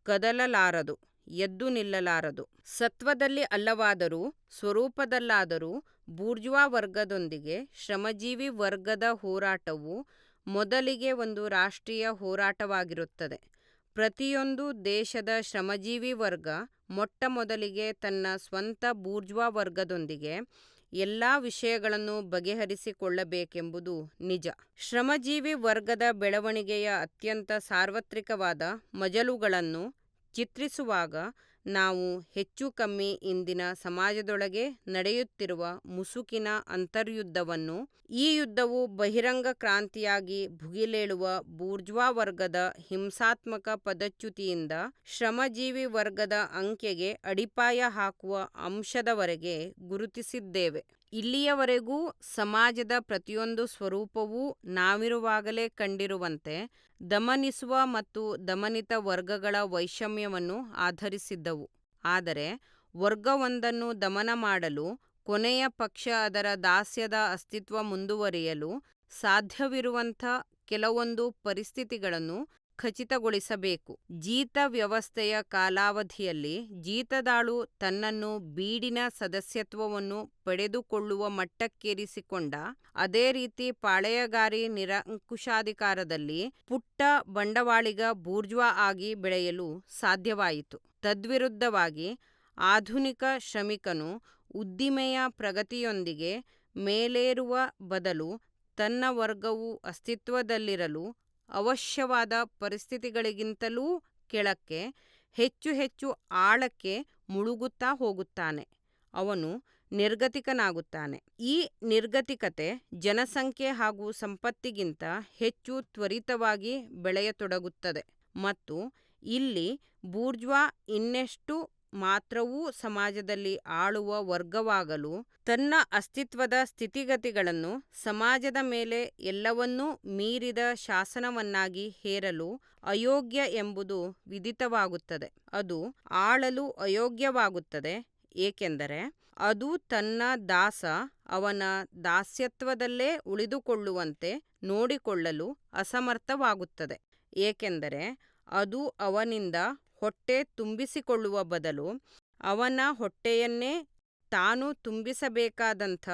ಕದಲಲಾರದು, ಎದ್ದು ನಿಲ್ಲಲಾರದು. ಸತ್ವದಲ್ಲಿ ಅಲ್ಲವಾದರೂ ಸ್ವರೂಪದಲ್ಲಾದರೂ ಬೂರ್ಜ್ವಾ ವರ್ಗದೊಂದಿಗೆ ಶ್ರಮಜೀವಿ ವರ್ಗದ ಹೋರಾಟವು ಮೊದಲಿಗೆ ಒಂದು ರಾಷ್ಟ್ರೀಯ ಹೋರಾಟವಾಗಿರುತ್ತದೆ. ಪ್ರತಿಯೊಂದು ದೇಶದ ಶ್ರಮಜೀವಿ ವರ್ಗ ಮೊಟ್ಟಮೊದಲಿಗೆ ತನ್ನ ಸ್ವಂತ ಬೂರ್ಜ್ವಾ ವರ್ಗದೊಂದಿಗೆ ಎಲ್ಲ ವಿಷಯಗಳನ್ನು ಬಗೆಹರಿಸಿಕೊಳ್ಳಬೇಕೆಂಬುದು ನಿಜ. ಶ್ರಮಜೀವಿ ವರ್ಗದ ಬೆಳವಣಿಗೆಯ ಅತ್ಯಂತ ಸಾರ್ವತ್ರಿಕವಾದ ಮಜಲುಗಳನ್ನು ಚಿತ್ರಿಸುವಾಗ ನಾವು ಹೆಚ್ಚು ಕಮ್ಮಿ ಇಂದಿನ ಸಮಾಜದೊಳಗೆ ನಡೆಯುತ್ತಿರುವ ಮುಸುಕಿನ ಅಂತರ್ಯುದ್ಧವನ್ನು, ಈ ಯುದ್ಧವು ಬಹಿರಂಗ ಕ್ರಾಂತಿಯಾಗಿ ಭುಗಿಲೇಳುವ ಬೂರ್ಜ್ವಾ ವರ್ಗದ ಹಿಂಸಾತ್ಮಕ ಪದಚ್ಯುತಿಯಿಂದ ಶ್ರಮಜೀವಿ ವರ್ಗದ ಅಂಕೆಗೆ ಅಡಿಪಾಯ ಹಾಕುವ ಅಂಶದವರೆಗೆ ಗುರುತಿಸಿದ್ದೇವೆ. ಇಲ್ಲಿಯವರೆಗೂ ಸಮಾಜದ ಪ್ರತಿಯೊಂದು ಸ್ವರೂಪವೂ ನಾವಿರುವಾಗಲೇ ಕಂಡಿರುವಂತೆ ದಮನಿಸುವ ಮತ್ತು ದಮನಿತ ವರ್ಗಗಳ ವೈಷಮ್ಯವನ್ನು ಆಧರಿಸಿದ್ದವು. ಆದರೆ ವರ್ಗವೊಂದನ್ನು ದಮನ ಮಾಡಲು, ಕೊನೆಯ ಪಕ್ಷ ಅದರ ದಾಸ್ಯದ ಅಸ್ತಿತ್ವ ಮುಂದುವರಿಯಲು ಸಾಧ್ಯವಿರುವಂಥ ಕೆಲವೊಂದು ಪರಿಸ್ಥಿತಿಗಳನ್ನು ಖಚಿತಗೊಳಿಸಬೇಕು. ಜೀತ ವ್ಯವಸ್ಥೆಯ ಕಾಲಾವಧಿಯಲ್ಲಿ ಜೀತದಾಳು ತನ್ನನ್ನು ಬೀಡಿನ ಸದಸ್ಯತ್ವವನ್ನು ಪಡೆದುಕೊಳ್ಳುವ ಮಟ್ಟಕ್ಕೇರಿಸಿಕೊಂಡ. ಅದೇ ರೀತಿ ಪಾಳೆಯಗಾರಿ ನಿರಂಕುಶಾಧಿಕಾರದಲ್ಲಿ ಪುಟ್ಟ ಬಂಡವಾಳಿಗ ಬೂರ್ಜ್ವಾ ಆಗಿ ಬೆಳೆಯಲು ಸಾಧ್ಯವಾಯಿತು. ತದ್ವಿರುದ್ಧವಾಗಿ ಆಧುನಿಕ ಶ್ರಮಿಕನು ಉದ್ದಿಮೆಯ ಪ್ರಗತಿಯೊಂದಿಗೆ ಮೇಲೇರುವ ಬದಲು ತನ್ನ ವರ್ಗವು ಅಸ್ತಿತ್ವದಲ್ಲಿರಲು ಅವಶ್ಯವಾದ ಪರಿಸ್ಥಿತಿಗಳಿಗಿಂತಲೂ ಕೆಳಕ್ಕೆ, ಹೆಚ್ಚು ಹೆಚ್ಚು ಆಳಕ್ಕೆ ಮುಳುಗುತ್ತಾ ಹೋಗುತ್ತಾನೆ. ಅವನು ನಿರ್ಗತಿಕನಾಗುತ್ತಾನೆ. ಈ ನಿರ್ಗತಿಕತೆ ಜನಸಂಖ್ಯೆ ಹಾಗೂ ಸಂಪತ್ತಿಗಿಂತ ಹೆಚ್ಚು ತ್ವರಿತವಾಗಿ ಬೆಳೆಯತೊಡಗುತ್ತದೆ ಮತ್ತು ಇಲ್ಲಿ ಬೂರ್ಜ್ವಾ ಇನ್ನೆಷ್ಟು ಮಾತ್ರವೂ ಸಮಾಜದಲ್ಲಿ ಆಳುವ ವರ್ಗವಾಗಲು, ತನ್ನ ಅಸ್ತಿತ್ವದ ಸ್ಥಿತಿಗತಿಗಳನ್ನು ಸಮಾಜದ ಮೇಲೆ ಎಲ್ಲವನ್ನೂ ಮೀರಿದ ಶಾಸನವನ್ನಾಗಿ ಹೇರಲು ಅಯೋಗ್ಯ ಎಂಬುದು ವಿದಿತವಾಗುತ್ತದೆ. ಅದು ಆಳಲು ಅಯೋಗ್ಯವಾಗುತ್ತದೆ, ಏಕೆಂದರೆ ಅದು ತನ್ನ ದಾಸ ಅವನ ದಾಸ್ಯತ್ವದಲ್ಲೇ ಉಳಿದುಕೊಳ್ಳುವಂತೆ ನೋಡಿಕೊಳ್ಳಲು ಅಸಮರ್ಥವಾಗುತ್ತದೆ. ಏಕೆಂದರೆ ಅದು ಅವನಿಂದ ಹೊಟ್ಟೆ ತುಂಬಿಸಿಕೊಳ್ಳುವ ಬದಲು ಅವನ ಹೊಟ್ಟೆಯನ್ನೇ ತಾನು ತುಂಬಿಸಬೇಕಾದಂಥ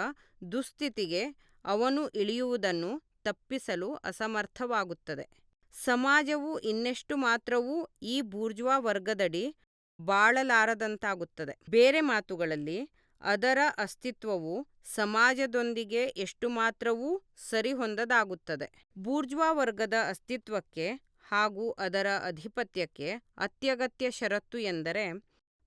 ದುಸ್ಥಿತಿಗೆ ಅವನು ಇಳಿಯುವುದನ್ನು ತಪ್ಪಿಸಲು ಅಸಮರ್ಥವಾಗುತ್ತದೆ. ಸಮಾಜವು ಇನ್ನೆಷ್ಟು ಮಾತ್ರವೂ ಈ ಬೂರ್ಜ್ವಾ ವರ್ಗದಡಿ ಬಾಳಲಾರದಂತಾಗುತ್ತದೆ. ಬೇರೆ ಮಾತುಗಳಲ್ಲಿ, ಅದರ ಅಸ್ತಿತ್ವವು ಸಮಾಜದೊಂದಿಗೆ ಎಷ್ಟು ಮಾತ್ರವೂ ಸರಿಹೊಂದದಾಗುತ್ತದೆ. ಬೂರ್ಜ್ವಾ ವರ್ಗದ ಅಸ್ತಿತ್ವಕ್ಕೆ ಹಾಗೂ ಅದರ ಅಧಿಪತ್ಯಕ್ಕೆ ಅತ್ಯಗತ್ಯ ಷರತ್ತು ಎಂದರೆ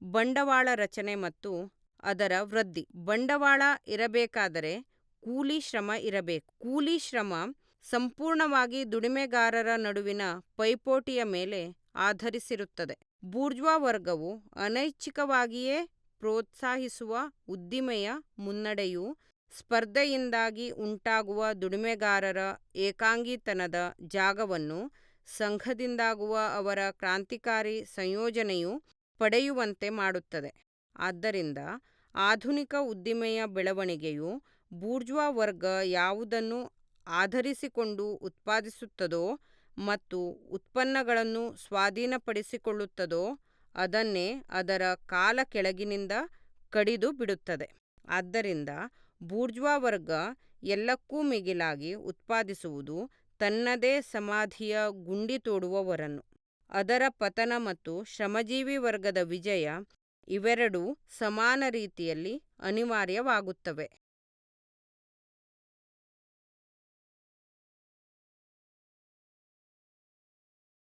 ಬಂಡವಾಳ ರಚನೆ ಮತ್ತು ಅದರ ವೃದ್ಧಿ. ಬಂಡವಾಳ ಇರಬೇಕಾದರೆ ಕೂಲಿ ಶ್ರಮ ಇರಬೇಕು. ಕೂಲಿ ಶ್ರಮ ಸಂಪೂರ್ಣವಾಗಿ ದುಡಿಮೆಗಾರರ ನಡುವಿನ ಪೈಪೋಟಿಯ ಮೇಲೆ ಆಧರಿಸಿರುತ್ತದೆ. ಬೂರ್ಜ್ವಾ ವರ್ಗವು ಅನೈಚ್ಛಿಕವಾಗಿಯೇ ಪ್ರೋತ್ಸಾಹಿಸುವ ಉದ್ದಿಮೆಯ ಮುನ್ನಡೆಯು ಸ್ಪರ್ಧೆಯಿಂದಾಗಿ ಉಂಟಾಗುವ ದುಡಿಮೆಗಾರರ ಏಕಾಂಗಿತನದ ಜಾಗವನ್ನು ಸಂಘದಿಂದಾಗುವ ಅವರ ಕ್ರಾಂತಿಕಾರಿ ಸಂಯೋಜನೆಯು ಪಡೆಯುವಂತೆ ಮಾಡುತ್ತದೆ. ಆದ್ದರಿಂದ ಆಧುನಿಕ ಉದ್ದಿಮೆಯ ಬೆಳವಣಿಗೆಯು ಬೂರ್ಜ್ವಾ ವರ್ಗ ಯಾವುದನ್ನು ಆಧರಿಸಿಕೊಂಡು ಉತ್ಪಾದಿಸುತ್ತದೋ ಮತ್ತು ಉತ್ಪನ್ನಗಳನ್ನು ಸ್ವಾಧೀನಪಡಿಸಿಕೊಳ್ಳುತ್ತದೋ ಅದನ್ನೇ ಅದರ ಕಾಲ ಕೆಳಗಿನಿಂದ ಕಡಿದು ಬಿಡುತ್ತದೆ. ಆದ್ದರಿಂದ ಬೂರ್ಜ್ವಾ ವರ್ಗ ಎಲ್ಲಕ್ಕೂ ಮಿಗಿಲಾಗಿ ಉತ್ಪಾದಿಸುವುದು ತನ್ನದೇ ಸಮಾಧಿಯ ಗುಂಡಿ ತೋಡುವವರನ್ನು. ಅದರ ಪತನ ಮತ್ತು ಶ್ರಮಜೀವಿ ವರ್ಗದ ವಿಜಯ ಇವೆರಡೂ ಸಮಾನ ರೀತಿಯಲ್ಲಿ ಅನಿವಾರ್ಯವಾಗುತ್ತವೆ.